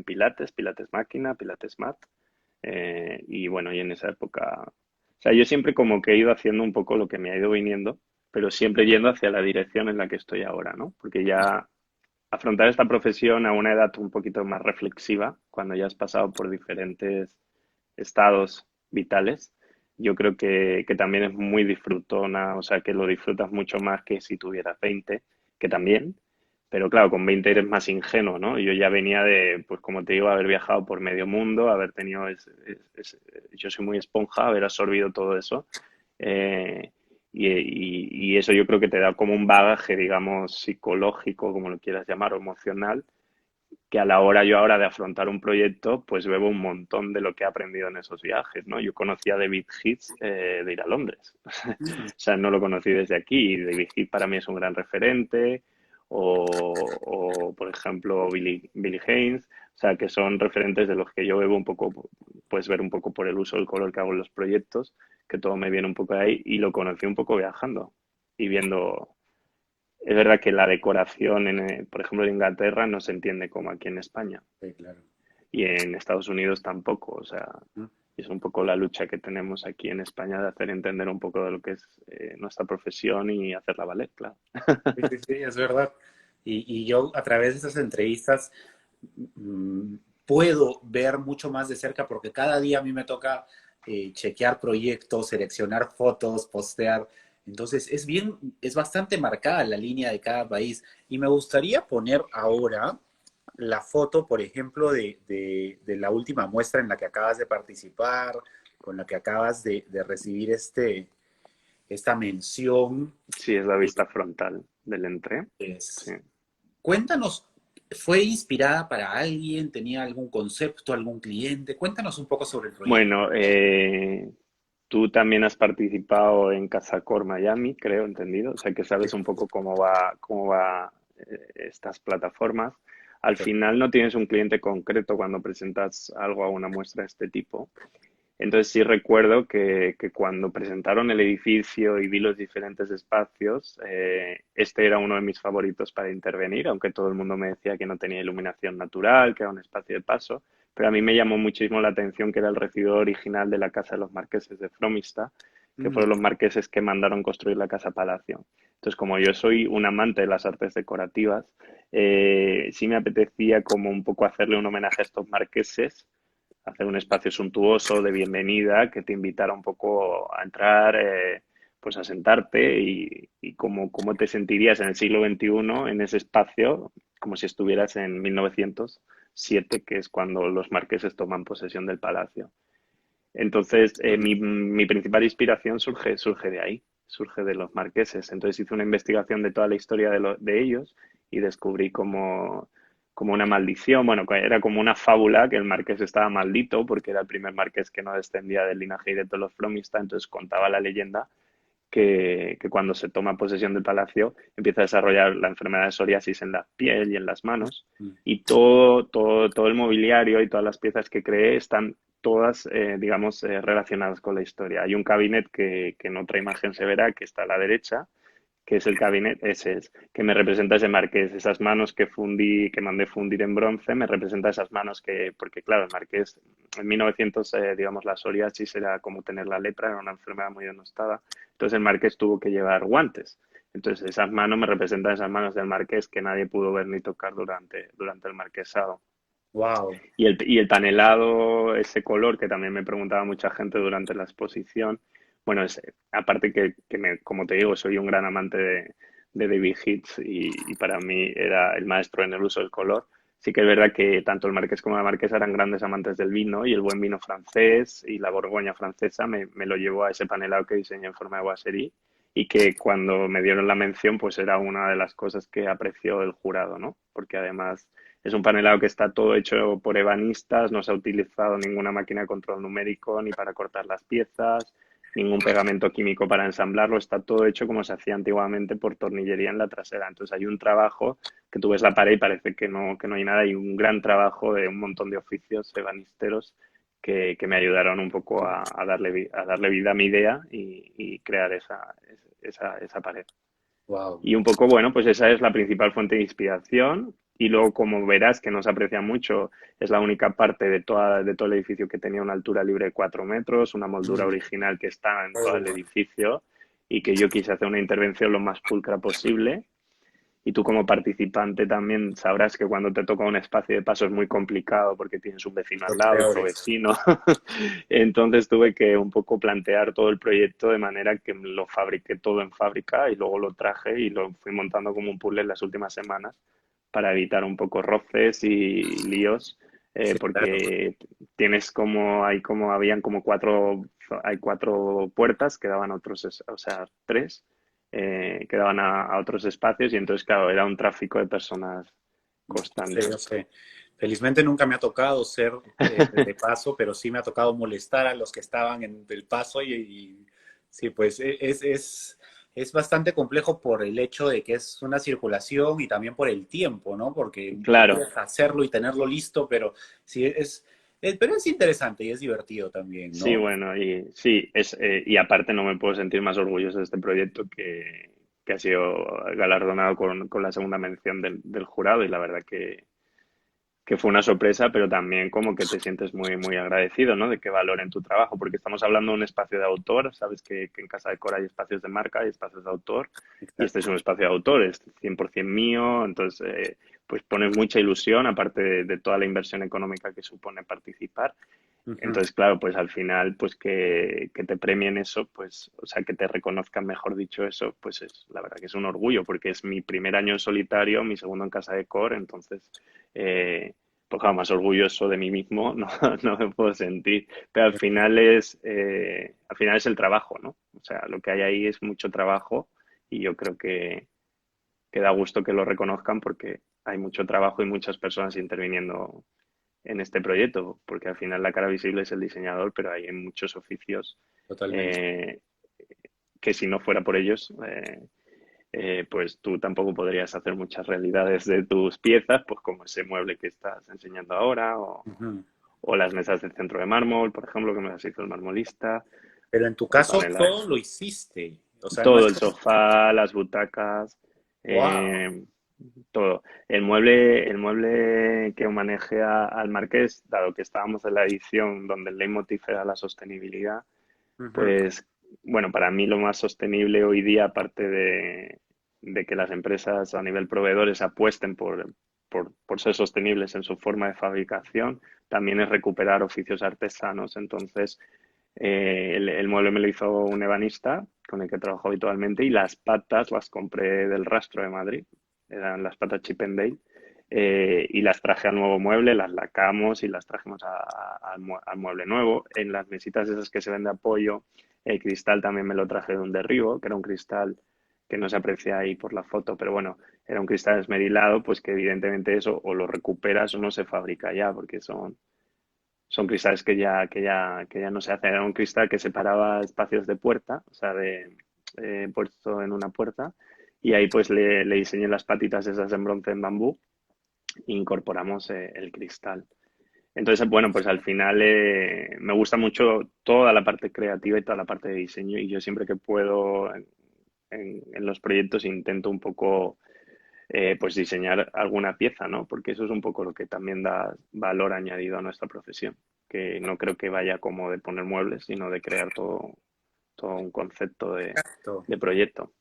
Pilates, Pilates máquina, Pilates mat. Y bueno, y en esa época, o sea, yo siempre como que he ido haciendo un poco lo que me ha ido viniendo, pero siempre yendo hacia la dirección en la que estoy ahora, ¿no? Porque ya afrontar esta profesión a una edad un poquito más reflexiva, cuando ya has pasado por diferentes estados vitales, yo creo que también es muy disfrutona, o sea, que lo disfrutas mucho más que si tuvieras 20, que también, pero claro, con 20 eres más ingenuo, ¿no? Yo ya venía de, pues como te digo, haber viajado por medio mundo, haber tenido, yo soy muy esponja, haber absorbido todo eso. eh, y eso yo creo que te da como un bagaje, digamos, psicológico, como lo quieras llamar, o emocional, que a la hora yo ahora de afrontar un proyecto, pues bebo un montón de lo que he aprendido en esos viajes, ¿no? Yo conocí a David Hitz de ir a Londres. O Mm. sea, no lo conocí desde aquí. Y David Hitz para mí es un gran referente. Por ejemplo, Billy Haynes. O sea, que son referentes de los que yo bebo un poco, puedes ver un poco por el uso del color que hago en los proyectos, que todo me viene un poco de ahí. Y lo conocí un poco viajando y viendo. Es verdad que la decoración, por ejemplo, en Inglaterra no se entiende como aquí en España Sí, claro. y en Estados Unidos tampoco. O sea, Mm. es un poco la lucha que tenemos aquí en España de hacer entender un poco de lo que es nuestra profesión y hacerla valer, claro. Sí, sí, sí, es verdad. Y yo a través de esas entrevistas mm, puedo ver mucho más de cerca porque cada día a mí me toca chequear proyectos, seleccionar fotos, postear. Entonces es bastante marcada la línea de cada país. Y me gustaría poner ahora la foto, por ejemplo, de la última muestra en la que acabas de participar, con la que acabas de recibir esta mención. Sí, es la vista frontal del Entré. Sí. Es, Cuéntanos, ¿fue inspirada para alguien? ¿Tenía algún concepto, algún cliente? Cuéntanos un poco sobre el proyecto. Bueno, tú también has participado en Casacor Miami, creo, entendido. O sea que sabes un poco cómo va estas plataformas. Al Sí. final no tienes un cliente concreto cuando presentas algo a una muestra de este tipo. Entonces sí recuerdo que cuando presentaron el edificio y vi los diferentes espacios, este era uno de mis favoritos para intervenir, aunque todo el mundo me decía que no tenía iluminación natural, que era un espacio de paso, pero a mí me llamó muchísimo la atención que era el recibidor original de la casa de los marqueses de Fromista, que Mm, fueron los marqueses que mandaron construir la casa palacio. Entonces, como yo soy un amante de las artes decorativas, sí me apetecía como un poco hacerle un homenaje a estos marqueses, hacer un espacio suntuoso de bienvenida que te invitara un poco a entrar, pues a sentarte y cómo te sentirías en el siglo XXI en ese espacio, como si estuvieras en 1907, que es cuando los marqueses toman posesión del palacio. Entonces, mi principal inspiración surge de ahí, surge de los marqueses. Entonces hice una investigación de toda la historia de ellos y descubrí como una maldición, bueno, era como una fábula que el marqués estaba maldito porque era el primer marqués que no descendía del linaje directo de los Fromista, entonces contaba la leyenda que cuando se toma posesión del palacio empieza a desarrollar la enfermedad de psoriasis en la piel y en las manos mm, y todo el mobiliario y todas las piezas que creé están todas, digamos, relacionadas con la historia. Hay un cabinet que en otra imagen se verá, que está a la derecha, que es el cabinet, ese es, que me representa ese marqués, esas manos que fundí, que mandé fundir en bronce, me representa esas manos porque claro, el marqués, en 1900, digamos, la psoriasis era como tener la lepra, era una enfermedad muy denostada, entonces el marqués tuvo que llevar guantes. Entonces esas manos me representan esas manos del marqués que nadie pudo ver ni tocar durante el marquesado. wow. Y el panelado, ese color que también me preguntaba mucha gente durante la exposición, bueno, aparte como te digo, soy un gran amante de David Hitz y para mí era el maestro en el uso del color. Sí que es verdad que tanto el marqués como la marquesa eran grandes amantes del vino y el buen vino francés y la Borgoña francesa me lo llevó a ese panelado que diseñé en forma de boiserie y que cuando me dieron la mención pues era una de las cosas que apreció el jurado, ¿no? Porque además es un panelado que está todo hecho por ebanistas, no se ha utilizado ninguna máquina de control numérico ni para cortar las piezas, ningún pegamento químico para ensamblarlo, está todo hecho como se hacía antiguamente por tornillería en la trasera. Entonces hay un trabajo que tú ves la pared y parece que no hay nada, y un gran trabajo de un montón de oficios ebanisteros que me ayudaron un poco a darle vida a mi idea y crear esa pared. Wow. Y un poco, bueno, pues esa es la principal fuente de inspiración. Y luego, como verás, que no se aprecia mucho, es la única parte de todo el edificio que tenía una altura libre de 4 metros, una moldura original que está en todo el edificio y que yo quise hacer una intervención lo más pulcra posible. Y tú como participante también sabrás que cuando te toca un espacio de paso es muy complicado porque tienes un vecino al Los lado, otro peores. vecino. Entonces tuve que un poco plantear todo el proyecto de manera que lo fabriqué todo en fábrica y luego lo traje y lo fui montando como un puzzle en las últimas semanas para evitar un poco roces y líos, Sí, claro. porque tienes como, habían como hay 4 puertas que daban otros, o sea, 3 que daban a otros espacios y entonces, claro, era un tráfico de personas Sí, constante. yo sé. Felizmente nunca me ha tocado ser de paso, pero sí me ha tocado molestar a los que estaban en el paso y sí, pues es bastante complejo por el hecho de que es una circulación y también por el tiempo, ¿no? Porque tú Claro, puedes hacerlo y tenerlo listo, pero sí pero es interesante y es divertido también, sí, ¿no? bueno, y sí, y aparte no me puedo sentir más orgulloso de este proyecto que ha sido galardonado con la segunda mención del jurado y la verdad que fue una sorpresa, pero también como que te sientes muy, muy agradecido, ¿no? De que valoren tu trabajo, porque estamos hablando de un espacio de autor, sabes que en Casa de Cora hay espacios de marca, hay espacios de autor, y este es Exacto. un espacio de autor, es 100% mío, entonces pues pones mucha ilusión, aparte de toda la inversión económica que supone participar. Ujú. Entonces, claro, pues al final, pues que te premien eso, pues, o sea, que te reconozcan, mejor dicho, eso, pues es la verdad que es un orgullo, porque es mi primer año en solitario, mi segundo en Casa de Cor, entonces, pues claro, más orgulloso de mí mismo no, no me puedo sentir. Pero al final es el trabajo, ¿no? O sea, lo que hay ahí es mucho trabajo y yo creo que da gusto que lo reconozcan porque hay mucho trabajo y muchas personas interviniendo en este proyecto, porque al final la cara visible es el diseñador, pero hay muchos oficios Totalmente. eh, que si no fuera por ellos, pues tú tampoco podrías hacer muchas realidades de tus piezas, pues como ese mueble que estás enseñando ahora, Ujú. o las mesas del centro de mármol, por ejemplo, que me las hizo el marmolista, Pero en tu el caso panel, todo lo hiciste, o sea, no todo es el como... sofá, las butacas, ¡Wow! eh, todo. El mueble que manejé al Marqués, dado que estábamos en la edición donde el leitmotiv era la sostenibilidad, Ujú. pues bueno, para mí lo más sostenible hoy día, aparte de que las empresas a nivel proveedores apuesten por ser sostenibles en su forma de fabricación, también es recuperar oficios artesanos. Entonces, el mueble me lo hizo un ebanista con el que trabajo habitualmente y las patas las compré del Rastro de Madrid, eran las patas Chip and Dale, y las traje al nuevo mueble, las lacamos y las trajimos al mueble nuevo. En las mesitas esas que se ven de apoyo, el cristal también me lo traje de un derribo, que era un cristal que no se aprecia ahí por la foto, pero bueno, era un cristal esmerilado, pues que evidentemente eso o lo recuperas o no se fabrica ya, porque son cristales que ya no se hacen. Era un cristal que separaba espacios de puerta, o sea, puesto en una puerta, y ahí pues le diseñé las patitas esas en bronce en bambú e incorporamos el cristal. Entonces, bueno, pues al final me gusta mucho toda la parte creativa y toda la parte de diseño y yo siempre que puedo en los proyectos intento un poco pues diseñar alguna pieza, ¿no? Porque eso es un poco lo que también da valor añadido a nuestra profesión, que no creo que vaya como de poner muebles, sino de crear todo un concepto Exacto. de proyecto.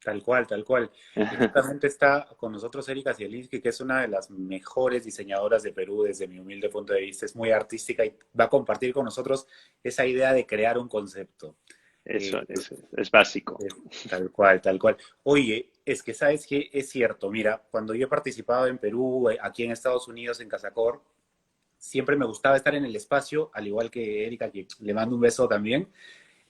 Tal cual, tal cual. Y justamente está con nosotros Erika Zielinski, que es una de las mejores diseñadoras de Perú desde mi humilde punto de vista. Es muy artística y va a compartir con nosotros esa idea de crear un concepto. Eh, Eso es básico. Tal cual, tal cual. Oye, es que sabes que es cierto, mira, cuando yo he participado en Perú, aquí en Estados Unidos, en Casacor, siempre me gustaba estar en el espacio, al igual que Erika, que le mando un beso también.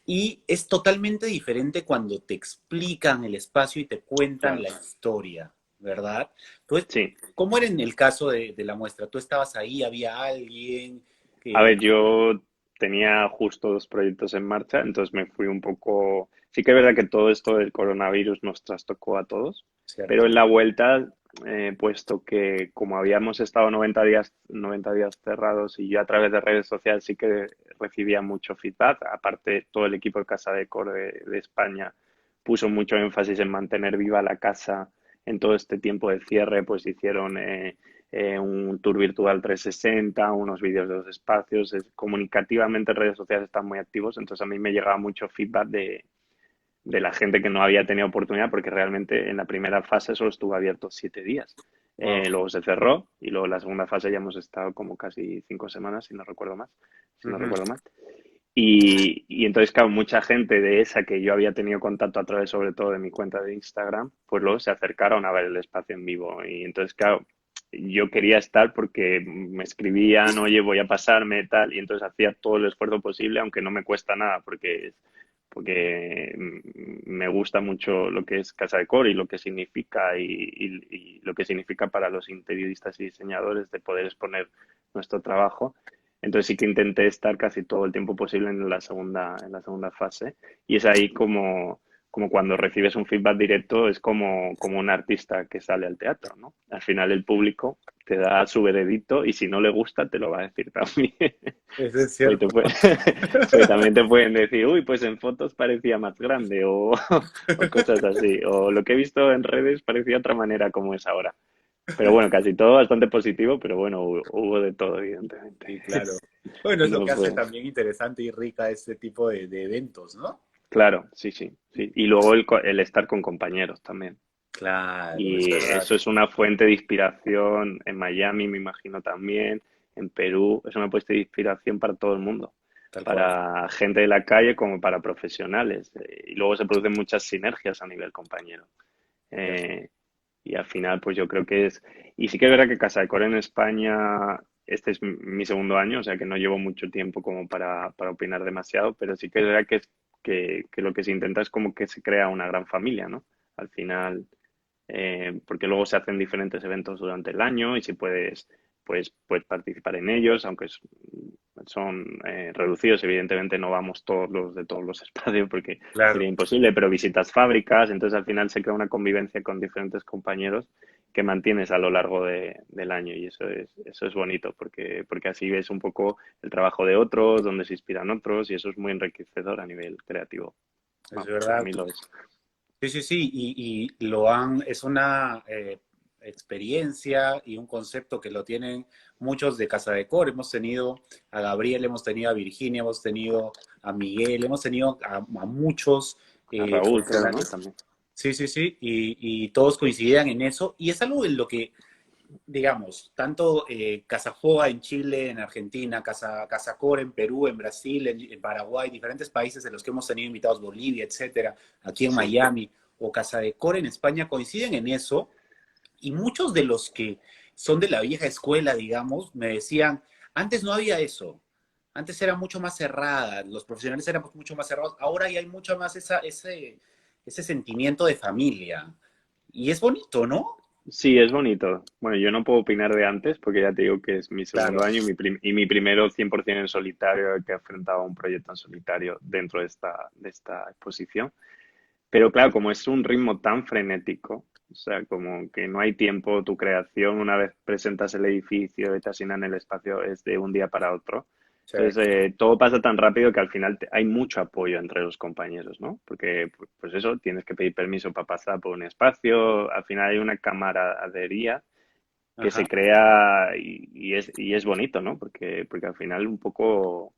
Y es totalmente diferente cuando te explican el espacio y te cuentan Claro. la historia, ¿verdad? Sí. ¿Cómo era en el caso de la muestra? ¿Tú estabas ahí? ¿Había alguien A que... ver, yo tenía justo dos proyectos en marcha, entonces me fui un poco... Sí que es verdad que todo esto del coronavirus nos trastocó a todos, pero Cierto. en la vuelta, puesto que como habíamos estado 90 días cerrados y yo a través de redes sociales sí que recibía mucho feedback, aparte todo el equipo de Casa Decor de España puso mucho énfasis en mantener viva la casa en todo este tiempo de cierre, pues hicieron... un tour virtual 360, unos vídeos de los espacios. Comunicativamente, redes sociales están muy activos, entonces a mí me llegaba mucho feedback de la gente que no había tenido oportunidad, porque realmente en la primera fase solo estuvo abierto 7 días. Wow. Luego se cerró y luego en la segunda fase ya hemos estado como casi 5 semanas, si no recuerdo más, si no Ujú. recuerdo mal. Y entonces, claro, mucha gente de esa que yo había tenido contacto a través sobre todo de mi cuenta de Instagram, pues luego se acercaron a ver el espacio en vivo. Y entonces, claro, yo quería estar porque me escribían, oye, voy a pasarme, tal, y entonces hacía todo el esfuerzo posible, aunque no me cuesta nada, porque me gusta mucho lo que es Casa de Core y lo que significa y lo que significa para los interioristas y diseñadores de poder exponer nuestro trabajo. Entonces sí que intenté estar casi todo el tiempo posible en la segunda fase. Y es ahí como cuando recibes un feedback directo, es como un artista que sale al teatro, ¿no? Al final el público te da su veredicto y si no le gusta te lo va a decir también. Eso es Pues, cierto. pues también te pueden decir, uy, pues en fotos parecía más grande o cosas así. O lo que he visto en redes parecía otra manera como es ahora. Pero bueno, casi todo bastante positivo, pero bueno, hubo de todo, evidentemente. Sí, claro. Bueno, es lo No que hace fue. también interesante y rica este tipo de eventos, ¿no? Claro, sí, sí, sí. Y luego el estar con compañeros también. Claro, es Y verdad. eso es una fuente de inspiración en Miami, me imagino también, en Perú, es una fuente de inspiración para todo el mundo, Tal cual. para gente de la calle como para profesionales. Y luego se producen muchas sinergias a nivel compañero. Cierto. Eh, y al final, pues yo creo que es... Y sí que es verdad que Casa de Core en España, este es mi segundo año, o sea que no llevo mucho tiempo como para opinar demasiado, pero sí que es verdad que lo que se intenta es como que se crea una gran familia, ¿no? Al final, porque luego se hacen diferentes eventos durante el año y si puedes participar en ellos, aunque son reducidos, evidentemente no vamos todos los de todos los espacios porque Claro. sería imposible, pero visitas fábricas, entonces al final se crea una convivencia con diferentes compañeros que mantienes a lo largo del año y eso es bonito porque así ves un poco el trabajo de otros, donde se inspiran otros y eso es muy enriquecedor a nivel creativo. Es Vamos, para verdad. mí lo es. Sí, sí, sí, y lo han, es una experiencia y un concepto que lo tienen muchos de Casa de Cor. Hemos tenido a Gabriel, hemos tenido a Virginia, hemos tenido a Miguel, hemos tenido a muchos A Raúl, creo, ¿no? profesionales. También. Sí, sí, sí, y todos coincidían en eso. Y es algo en lo que digamos, tanto Casajoa en Chile, en Argentina, Casacor en Perú, en Brasil, en Paraguay, diferentes países de los que hemos tenido invitados, Bolivia, etcétera, aquí en Sí. Miami, o Casadecor en España, coinciden en eso, y muchos de los que son de la vieja escuela, digamos, me decían, antes no había eso, antes era mucho más cerrada, los profesionales éramos mucho más cerrados, ahora ya hay mucho más ese sentimiento de familia, y es bonito, ¿no? Sí, es bonito. Bueno, yo no puedo opinar de antes porque ya te digo que es mi Claro. segundo año y mi primero 100% en solitario que he enfrentado un proyecto en solitario dentro de esta exposición. Pero claro, como es un ritmo tan frenético, o sea, como que no hay tiempo, tu creación, una vez presentas el edificio y te asignan el espacio, es de un día para otro. Sí. Entonces, todo pasa tan rápido que al final hay mucho apoyo entre los compañeros, ¿no? Porque, pues eso, tienes que pedir permiso para pasar por un espacio, al final hay una camaradería que Ajá. se crea y es bonito, ¿no? Porque al final un poco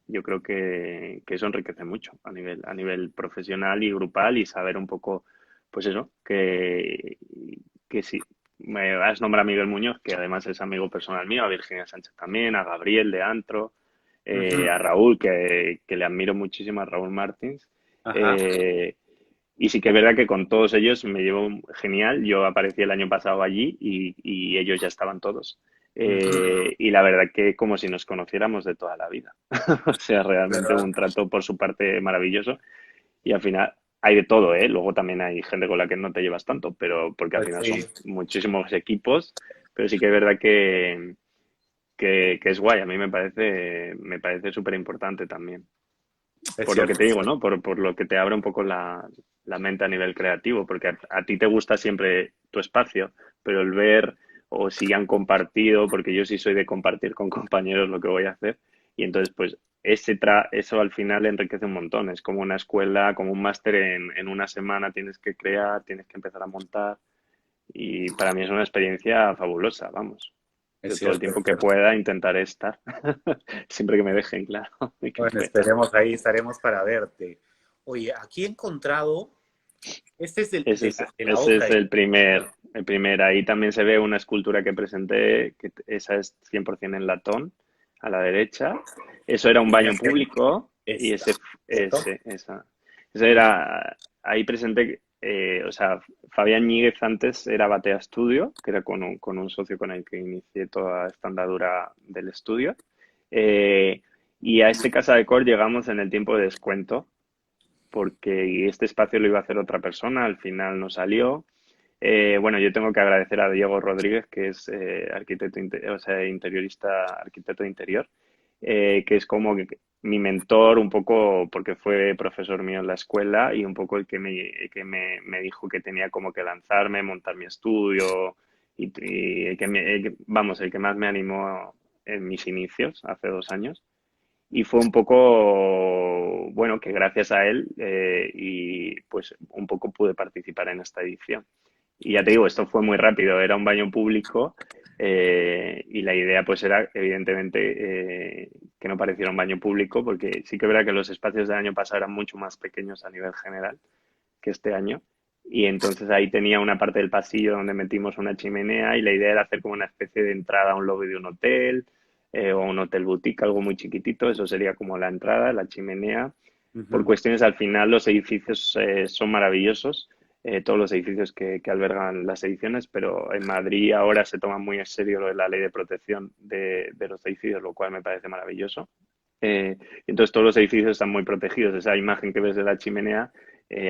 yo creo que eso enriquece mucho a nivel profesional y grupal y saber un poco, pues eso, que sí. Me has nombrado a Miguel Muñoz, que además es amigo personal mío, a Virginia Sánchez también, a Gabriel de Antro, Ujú. a Raúl, que le admiro muchísimo, a Raúl Martins. Ajá. eh, y sí que es verdad que con todos ellos me llevo genial. Yo aparecí el año pasado allí y ellos ya estaban todos. Ujú. Y la verdad que como si nos conociéramos de toda la vida. O sea, realmente ¿Verdad? un trato por su parte maravilloso. Y al final hay de todo, ¿eh? Luego también hay gente con la que no te llevas tanto, pero porque al Pues final sí, son muchísimos equipos, pero sí que es verdad que es guay. A mí me parece súper importante también. es Por lo que cierto. te digo, ¿no? Por lo que te abre un poco la mente a nivel creativo, porque a ti te gusta siempre tu espacio, pero el ver o si han compartido, porque yo sí soy de compartir con compañeros lo que voy a hacer, y entonces pues eso al final enriquece un montón. Es como una escuela, como un máster en una semana tienes que crear, tienes que empezar a montar, y para mí es una experiencia fabulosa, vamos. Es Yo todo el cierto, tiempo es que cierto. pueda intentaré estar, siempre que me dejen, claro, y que Bueno, pueda. esperemos ahí, estaremos para verte. Oye, aquí he encontrado, este es de la Ese obra es de... el primer. Ahí también se ve una escultura que presenté, que esa es 100% en latón, a la derecha. Eso era un baño público y Esta, ¿cierto? ese era, ahí presenté, o sea, Fabián Ñíguez antes era Batea Studio, que era con un socio con el que inicié toda esta andadura del estudio. Eh, y a este Casa de Cor llegamos en el tiempo de descuento porque este espacio lo iba a hacer otra persona, al final no salió. Bueno, yo tengo que agradecer a Diego Rodríguez, que es o sea, interiorista, arquitecto de interior, que es como mi mentor un poco, porque fue profesor mío en la escuela y un poco me dijo que tenía como que lanzarme, montar mi estudio y vamos, el que más me animó en mis inicios, hace 2 años. Y fue un poco, bueno, que gracias a él y pues un poco pude participar en esta edición. Y ya te digo, esto fue muy rápido, era un baño público y la idea pues era evidentemente que no pareciera un baño público porque sí que es verdad que los espacios del año pasado eran mucho más pequeños a nivel general que este año. Y entonces ahí tenía una parte del pasillo donde metimos una chimenea y la idea era hacer como una especie de entrada a un lobby de un hotel o un hotel boutique, algo muy chiquitito. Eso sería como la entrada, la chimenea. Por Ujú. cuestiones al final los edificios son maravillosos, todos los edificios que albergan las ediciones, pero en Madrid ahora se toma muy en serio lo de la ley de protección de los edificios, lo cual me parece maravilloso. Entonces todos los edificios están muy protegidos. Esa imagen que ves de la chimenea,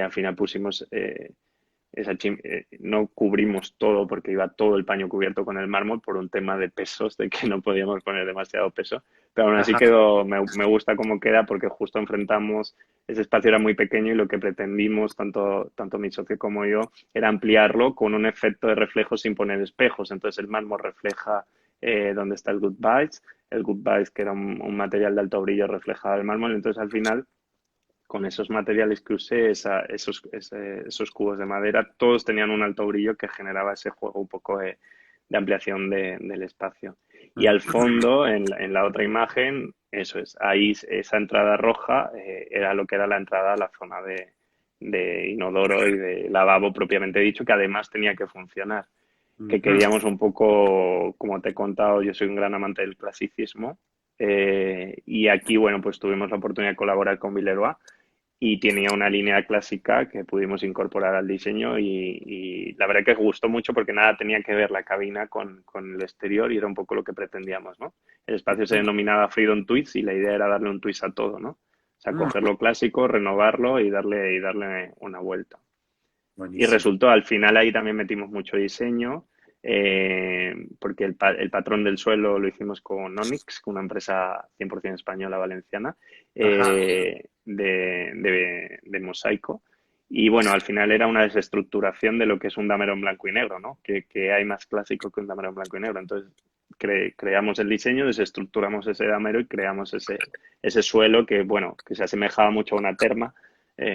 al final pusimos no cubrimos todo porque iba todo el paño cubierto con el mármol por un tema de pesos, de que no podíamos poner demasiado peso. Pero aún así Ajá. quedó, me gusta cómo queda porque justo enfrentamos, ese espacio era muy pequeño y lo que pretendimos, tanto mi socio como yo, era ampliarlo con un efecto de reflejo sin poner espejos. Entonces el mármol refleja donde está el Goodbyes que era un material de alto brillo reflejaba el mármol. Entonces al final con esos materiales que usé, esos cubos de madera, todos tenían un alto brillo que generaba ese juego un poco de ampliación del espacio. Y al Ujú. fondo, en la otra imagen, eso es, ahí esa entrada roja era lo que era la entrada a la zona de inodoro y de lavabo propiamente dicho, que además tenía que funcionar. Que Ujú. queríamos un poco, como te he contado, yo soy un gran amante del clasicismo. Y aquí, bueno, pues tuvimos la oportunidad de colaborar con Villeroy y tenía una línea clásica que pudimos incorporar al diseño y la verdad que gustó mucho porque nada tenía que ver la cabina con el exterior y era un poco lo que pretendíamos, ¿no? El espacio se denominaba Freedom Twist y la idea era darle un twist a todo, ¿no? O sea, Mm, coger lo clásico, renovarlo y darle una vuelta. Y buenísimo. resultó, al final ahí también metimos mucho diseño, porque el patrón del suelo lo hicimos con Onyx, una empresa 100% española valenciana, Ajá. de mosaico. Y bueno, al final era una desestructuración de lo que es un damero en blanco y negro, ¿no? Que hay más clásico que un damero en blanco y negro. Entonces, creamos el diseño, desestructuramos ese damero y creamos ese suelo que, bueno, que se asemejaba mucho a una terma,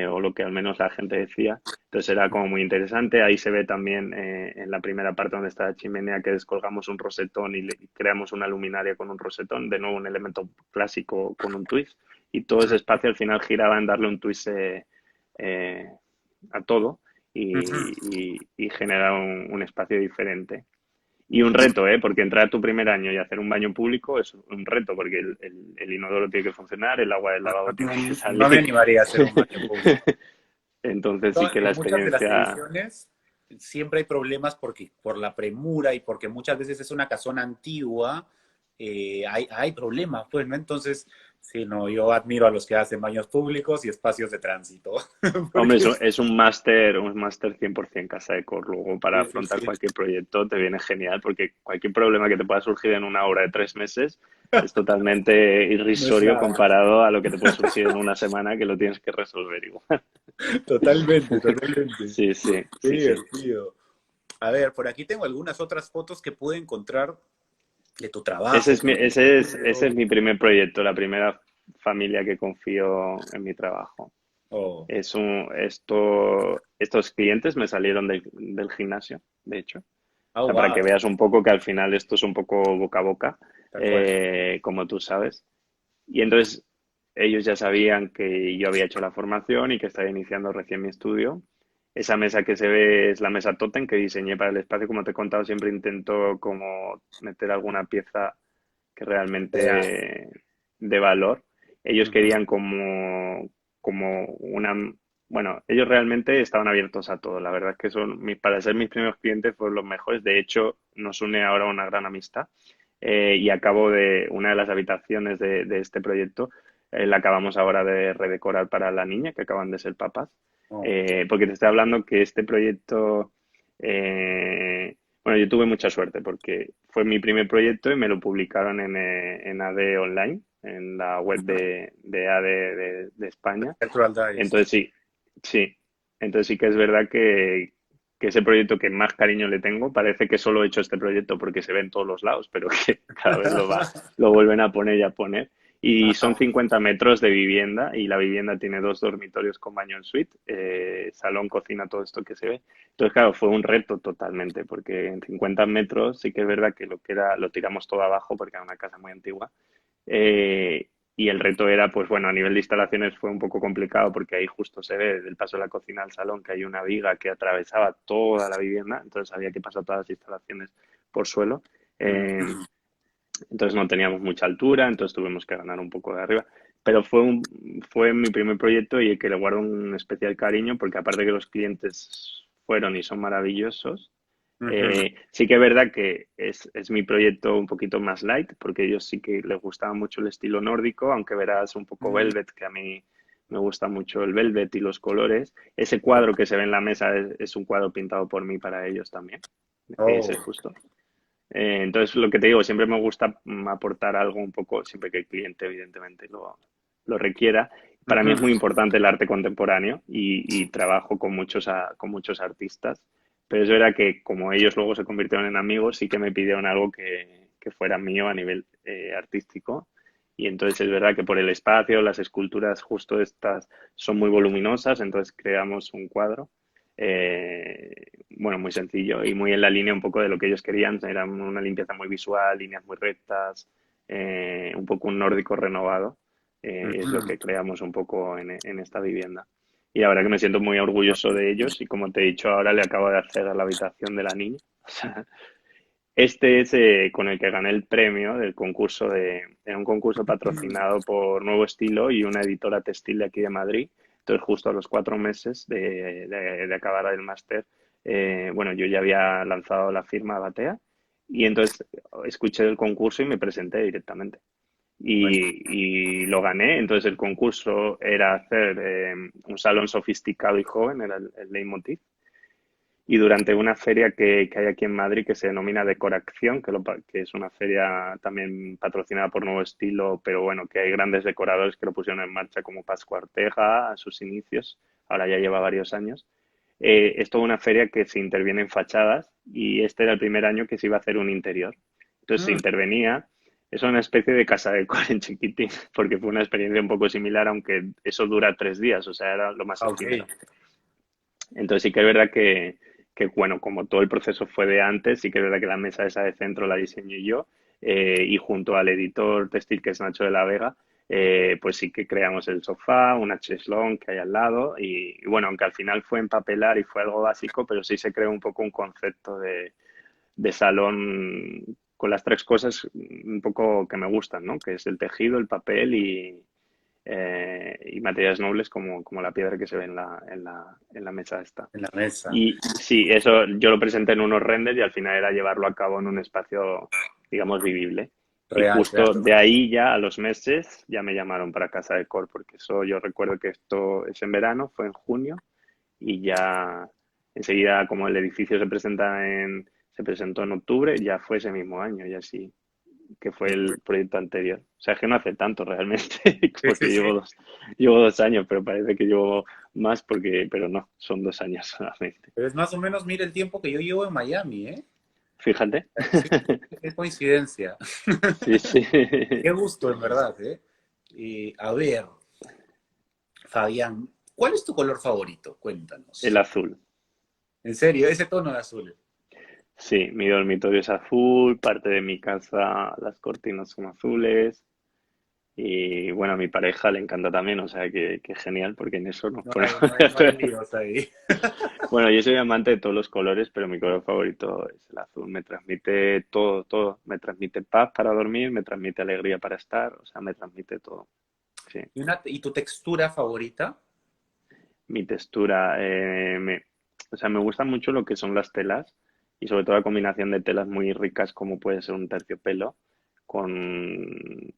o lo que al menos la gente decía. Entonces era como muy interesante. Ahí se ve también en la primera parte donde está la chimenea que descolgamos un rosetón y creamos una luminaria con un rosetón, de nuevo un elemento clásico con un twist. Y todo ese espacio al final giraba en darle un twist eh, a todo y generar un espacio diferente. Y un reto, ¿eh? Porque entrar a tu primer año y hacer un baño público es un reto, porque el inodoro tiene que funcionar, el agua del lavabo tiene que No me salir. animaría a hacer un baño público. Entonces sí que la En muchas de las experiencia. ediciones siempre hay problemas porque, por la premura y porque muchas veces es una casona antigua, hay problemas, pues, ¿no? Entonces, Sí, no, yo admiro a los que hacen baños públicos y espacios de tránsito. Hombre, Porque es un máster 100% casa de cor. Luego, para sí, sí, afrontar sí. cualquier proyecto te viene genial, porque cualquier problema que te pueda surgir en una obra de 3 meses es totalmente No es irrisorio nada. comparado a lo que te puede surgir en una semana que lo tienes que resolver igual. Totalmente, totalmente. Sí, sí, Qué sí, sí. divertido. A ver, por aquí tengo algunas otras fotos que pude encontrar de tu Ese trabajo, es que en tu ese estudio. es mi primer proyecto, la primera familia que confío en mi trabajo. Oh, Estos clientes me salieron del gimnasio, de hecho. O oh, sea, para que wow, veas un poco que al final esto es un poco boca a boca, tal cual. como tú sabes. Y entonces ellos ya sabían que yo había hecho la formación y que estaba iniciando recién mi estudio. Esa mesa que se ve es la mesa Totem que diseñé para el espacio. Como te he contado, siempre intento como meter alguna pieza que Ideal. realmente de valor. Ellos Ujú. querían como una... Bueno, ellos realmente estaban abiertos a todo. La verdad es que para ser mis primeros clientes fueron los mejores. De hecho, nos une ahora una gran amistad. Y acabo de una de las habitaciones de este proyecto, la acabamos ahora de redecorar para la niña, que acaban de ser papás. Oh, Porque te estoy hablando que este proyecto, eh, bueno, yo tuve mucha suerte porque fue mi primer proyecto y me lo publicaron en AD Online, en la web de AD de España. Arturo Aldaris. Entonces sí, sí. Entonces sí que es verdad que ese proyecto que más cariño le tengo, parece que solo he hecho este proyecto porque se ve en todos los lados, pero que cada vez lo vuelven a poner y a poner. Y son 50 metros de vivienda y la vivienda tiene 2 dormitorios con baño en suite, salón, cocina, todo esto que se ve. Entonces, claro, fue un reto totalmente, porque en 50 metros sí que es verdad que lo tiramos todo abajo porque era una casa muy antigua. Y el reto era, pues bueno, a nivel de instalaciones fue un poco complicado porque ahí justo se ve del paso de la cocina al salón que hay una viga que atravesaba toda la vivienda, entonces había que pasar todas las instalaciones por suelo. Eh, entonces no teníamos mucha altura, entonces tuvimos que ganar un poco de arriba. Pero fue mi primer proyecto y el que le guardo un especial cariño porque aparte que los clientes fueron y son maravillosos, Ujú. sí que es verdad que es mi proyecto un poquito más light, porque ellos sí que les gustaba mucho el estilo nórdico, aunque verás un poco Mm, velvet, que a mí me gusta mucho el velvet y los colores. Ese cuadro que se ve en la mesa es un cuadro pintado por mí para ellos también, ese oh. justo. Entonces, lo que te digo, siempre me gusta aportar algo un poco, siempre que el cliente evidentemente lo requiera. Para mí es muy Ujú. importante el arte contemporáneo y trabajo con muchos artistas, pero es verdad que como ellos luego se convirtieron en amigos, sí que me pidieron algo que fuera mío a nivel artístico. Y entonces es verdad que por el espacio, las esculturas justo estas son muy voluminosas, entonces creamos un cuadro bueno, muy sencillo y muy en la línea un poco de lo que ellos querían. Era una limpieza muy visual, líneas muy rectas, un poco un nórdico renovado. Es lo Ujú. que creamos un poco en esta vivienda. Y la verdad que me siento muy orgulloso de ellos y como te he dicho, ahora le acabo de hacer a la habitación de la niña. Este es con el que gané el premio del concurso era un concurso patrocinado por Nuevo Estilo y una editora textil de aquí de Madrid. Entonces, justo a los 4 meses de acabar el máster, bueno, yo ya había lanzado la firma Batea y entonces escuché el concurso y me presenté directamente. Bueno, Y lo gané. Entonces, el concurso era hacer un salón sofisticado y joven, era el leitmotiv y durante una feria que hay aquí en Madrid que se denomina Decoración, que es una feria también patrocinada por Nuevo Estilo, pero bueno, que hay grandes decoradores que lo pusieron en marcha como Pascua Ortega a sus inicios, ahora ya lleva varios años. Es toda una feria que se interviene en fachadas y este era el primer año que se iba a hacer un interior. Entonces se mm, intervenía, es una especie de casa de decor en chiquitín, porque fue una experiencia un poco similar, aunque eso dura 3 días, o sea, era lo más ok. efímero. Entonces sí que es verdad bueno, como todo el proceso fue de antes, sí que es verdad que la mesa esa de centro la diseñé yo y junto al editor textil que es Nacho de la Vega, pues sí que creamos el sofá, una cheslón que hay al lado y bueno, aunque al final fue empapelar y fue algo básico, pero sí se creó un poco un concepto de salón con las tres cosas un poco que me gustan, ¿no? Que es el tejido, el papel y materiales nobles como la piedra que se ve en la mesa esta. En la mesa. Y sí, eso yo lo presenté en unos renders y al final era llevarlo a cabo en un espacio, digamos, vivible. Y Real, justo claro. de ahí ya a los meses ya me llamaron para Casa de Cor, porque eso yo recuerdo que esto es en verano, fue en junio, y ya enseguida como el edificio se presentó en octubre, ya fue ese mismo año, y así que fue el proyecto anterior. O sea, es que no hace tanto realmente, Sí, sí, porque sí. llevo 2 años, pero parece que llevo más pero no, son 2 años solamente. Pero es más o menos, mira el tiempo que yo llevo en Miami, ¿eh? Fíjate. Sí, qué coincidencia. Sí, sí. Qué gusto, en verdad, ¿eh? Y, a ver, Fabián, ¿cuál es tu color favorito? El Cuéntanos. azul. En serio, ese tono de azul. Sí, mi dormitorio es azul, parte de mi casa las cortinas son azules y bueno, a mi pareja le encanta también, o sea que genial porque en eso nos No ponemos hay, no de hay, no hay acuerdo. líos ahí. Bueno, yo soy amante de todos los colores, pero mi color favorito es el azul. Me transmite todo, todo. Me transmite paz para dormir, me transmite alegría para estar, o sea, me transmite todo. Sí. ¿Y tu textura favorita? Mi textura, o sea, me gusta mucho lo que son las telas y sobre todo la combinación de telas muy ricas como puede ser un terciopelo con,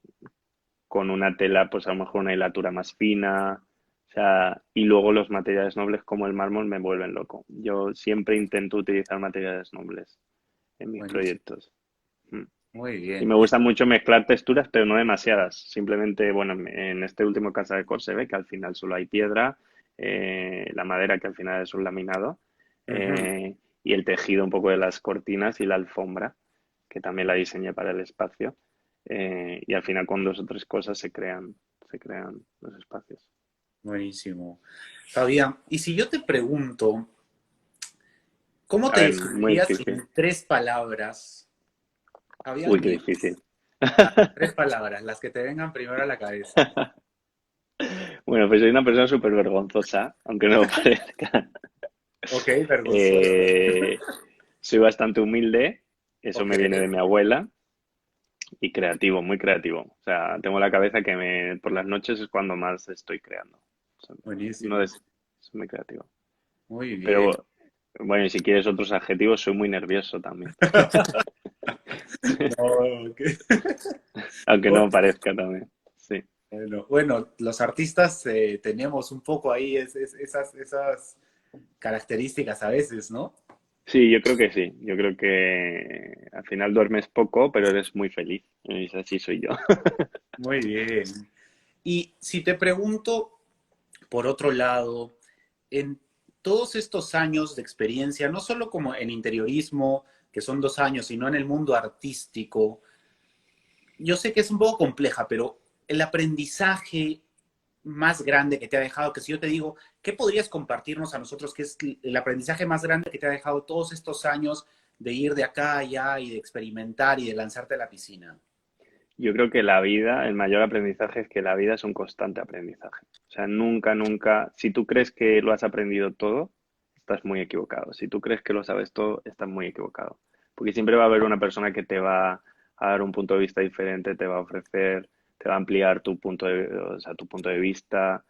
con una tela, pues a lo mejor una hilatura más fina, o sea, y luego los materiales nobles como el mármol me vuelven loco. Yo siempre intento utilizar materiales nobles en mis Buenísimo. proyectos. Mm. Muy Y bien. me gusta mucho mezclar texturas, pero no demasiadas. Simplemente, bueno, en este último Casa de Cor se ve que al final solo hay piedra, la madera que al final es un laminado, Ujú. y el tejido un poco de las cortinas y la alfombra, que también la diseñé para el espacio. Y al final con dos o tres cosas se crean los espacios. Buenísimo. Fabián, y si yo te pregunto, ¿cómo A te ver, muy describirías difícil. en 3 palabras? Uy, Fabián qué Guillén. difícil. 3 palabras, las que te vengan primero a la cabeza. Bueno, pues soy una persona súper vergonzosa, aunque no lo parezca. Ok, vergonzoso. Eh, Soy bastante humilde, eso Ok, me viene de mi abuela, y creativo, muy creativo. O sea, tengo la cabeza por las noches es cuando más estoy creando. O sea, no buenísimo. es, es muy creativo. Muy bien. Pero bueno, y si quieres otros adjetivos, soy muy nervioso también. No, ok. Aunque no parezca también. Sí. Bueno, los artistas tenemos un poco ahí esas características a veces, ¿no? Sí, yo creo que sí. Yo creo que al final duermes poco, pero eres muy feliz. Y así soy yo. Muy bien. Y si te pregunto, por otro lado, en todos estos años de experiencia, no solo como en interiorismo, que son 2 años, sino en el mundo artístico, yo sé que es un poco compleja, pero el aprendizaje más grande que te ha dejado, que si yo te digo, ¿qué podrías compartirnos a nosotros? ¿Qué es el aprendizaje más grande que te ha dejado todos estos años de ir de acá a allá y de experimentar y de lanzarte a la piscina? Yo creo que la vida, el mayor aprendizaje es que la vida es un constante aprendizaje. O sea, nunca, nunca, si tú crees que lo has aprendido todo, estás muy equivocado. Si tú crees que lo sabes todo, estás muy equivocado. Porque siempre va a haber una persona que te va a dar un punto de vista diferente, te va a ofrecer, te va a ampliar o sea, tu punto de vista.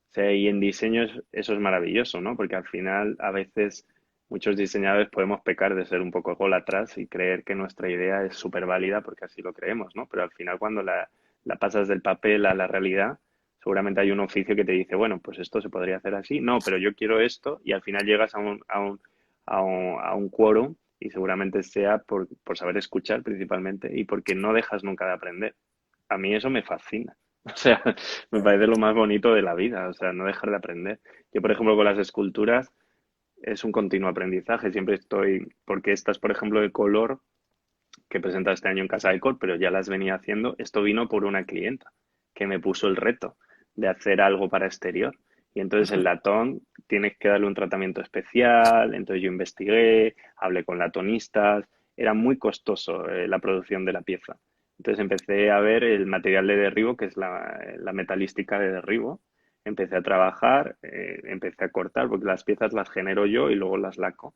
O sea, y en diseño eso es maravilloso, ¿no? Porque al final a veces muchos diseñadores podemos pecar de ser un poco ególatras y creer que nuestra idea es súper válida porque así lo creemos, ¿no? Pero al final cuando la pasas del papel a la realidad, seguramente hay un oficio que te dice, bueno, pues esto se podría hacer así. No, pero yo quiero esto y al final llegas a un quórum y seguramente sea por saber escuchar principalmente y porque no dejas nunca de aprender. A mí eso me fascina. O sea, me parece lo más bonito de la vida, o sea, no dejar de aprender. Yo, por ejemplo, con las esculturas es un continuo aprendizaje, siempre estoy, porque estas, por ejemplo, de color que presenta este año en Casa de Cor, pero ya las venía haciendo, esto vino por una clienta que me puso el reto de hacer algo para exterior. Y entonces el latón tienes que darle un tratamiento especial, entonces yo investigué, hablé con latonistas, era muy costoso la producción de la pieza. Entonces empecé a ver el material de derribo, que es la metalística de derribo. Empecé a trabajar, empecé a cortar, porque las piezas las genero yo y luego las laco.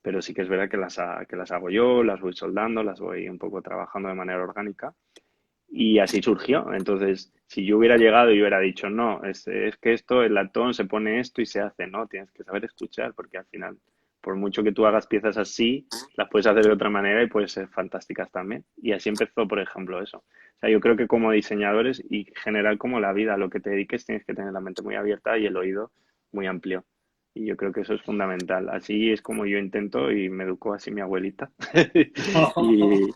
Pero sí que es verdad que las hago yo, las voy soldando, las voy un poco trabajando de manera orgánica. Y así surgió. Entonces, si yo hubiera llegado y hubiera dicho, no, es que esto, el latón se pone esto y se hace, no, tienes que saber escuchar, porque al final Por mucho que tú hagas piezas así, las puedes hacer de otra manera y pueden ser fantásticas también. Y así empezó, por ejemplo, eso. O sea, yo creo que como diseñadores y en general como la vida, a lo que te dediques, tienes que tener la mente muy abierta y el oído muy amplio. Y yo creo que eso es fundamental. Así es como yo intento y me educó así mi abuelita. Y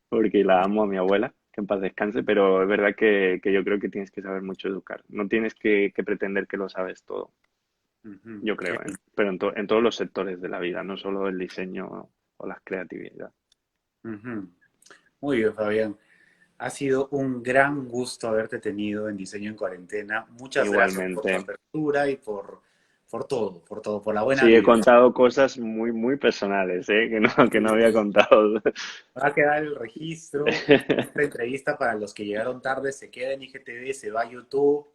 porque la amo a mi abuela, que en paz descanse, pero es verdad que yo creo que tienes que saber mucho educar. No tienes que pretender que lo sabes todo, Ujú. yo creo, ¿eh? Pero en todos los sectores de la vida, no solo el diseño o la creatividad. Ujú. Muy bien, Fabián. Ha sido un gran gusto haberte tenido en Diseño en Cuarentena. Muchas gracias por tu Igualmente. apertura y por todo, por la buena Sí, he vibra. contado cosas muy, muy personales, ¿eh? Que no había contado. Va a quedar el registro. Esta entrevista para los que llegaron tarde se queda en IGTV, se va a YouTube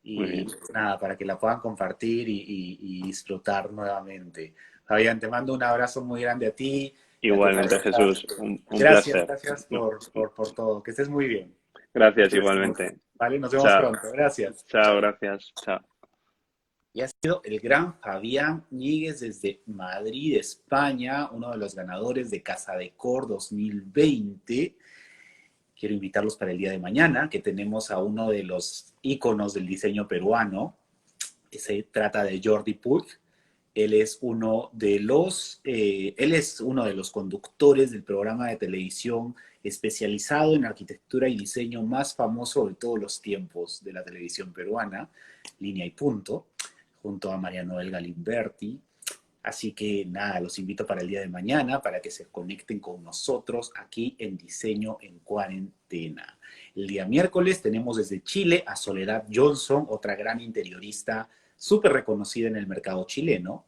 Muy y bien. pues nada, para que la puedan compartir y disfrutar nuevamente. Fabián, te mando un abrazo muy grande a ti y a tu Igualmente, pareja. Jesús, un Gracias, placer. gracias No, por todo. Que estés muy bien. gracias, Aquí estamos. igualmente. Vale, nos vemos Chao, pronto. Gracias. chao, Chao. gracias, chao. Y ha sido el gran Fabián Ñíguez desde Madrid, España, uno de los ganadores de Casa Decor 2020. Quiero invitarlos para el día de mañana, que tenemos a uno de los íconos del diseño peruano. Se trata de Jordi Puig. Él es uno de los conductores del programa de televisión especializado en arquitectura y diseño más famoso de todos los tiempos de la televisión peruana, Línea y Punto, junto a María Noel Galimberti. Así que nada, los invito para el día de mañana para que se conecten con nosotros aquí en Diseño en Cuarentena. El día miércoles tenemos desde Chile a Soledad Johnson, otra gran interiorista súper reconocida en el mercado chileno.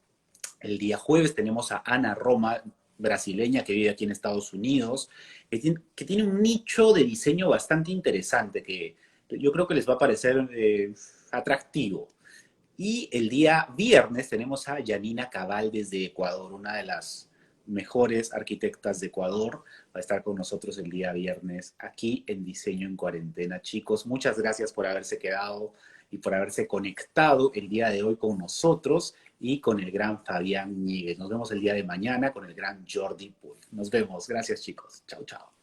El día jueves tenemos a Ana Roma, brasileña que vive aquí en Estados Unidos, que tiene un nicho de diseño bastante interesante que yo creo que les va a parecer atractivo. Y el día viernes tenemos a Janina Cabal desde Ecuador, una de las mejores arquitectas de Ecuador. Va a estar con nosotros el día viernes aquí en Diseño en Cuarentena. Chicos, muchas gracias por haberse quedado y por haberse conectado el día de hoy con nosotros y con el gran Fabián Ñíguez. Nos vemos el día de mañana con el gran Jordi Puig. Nos vemos. Gracias, chicos. Chao, chao.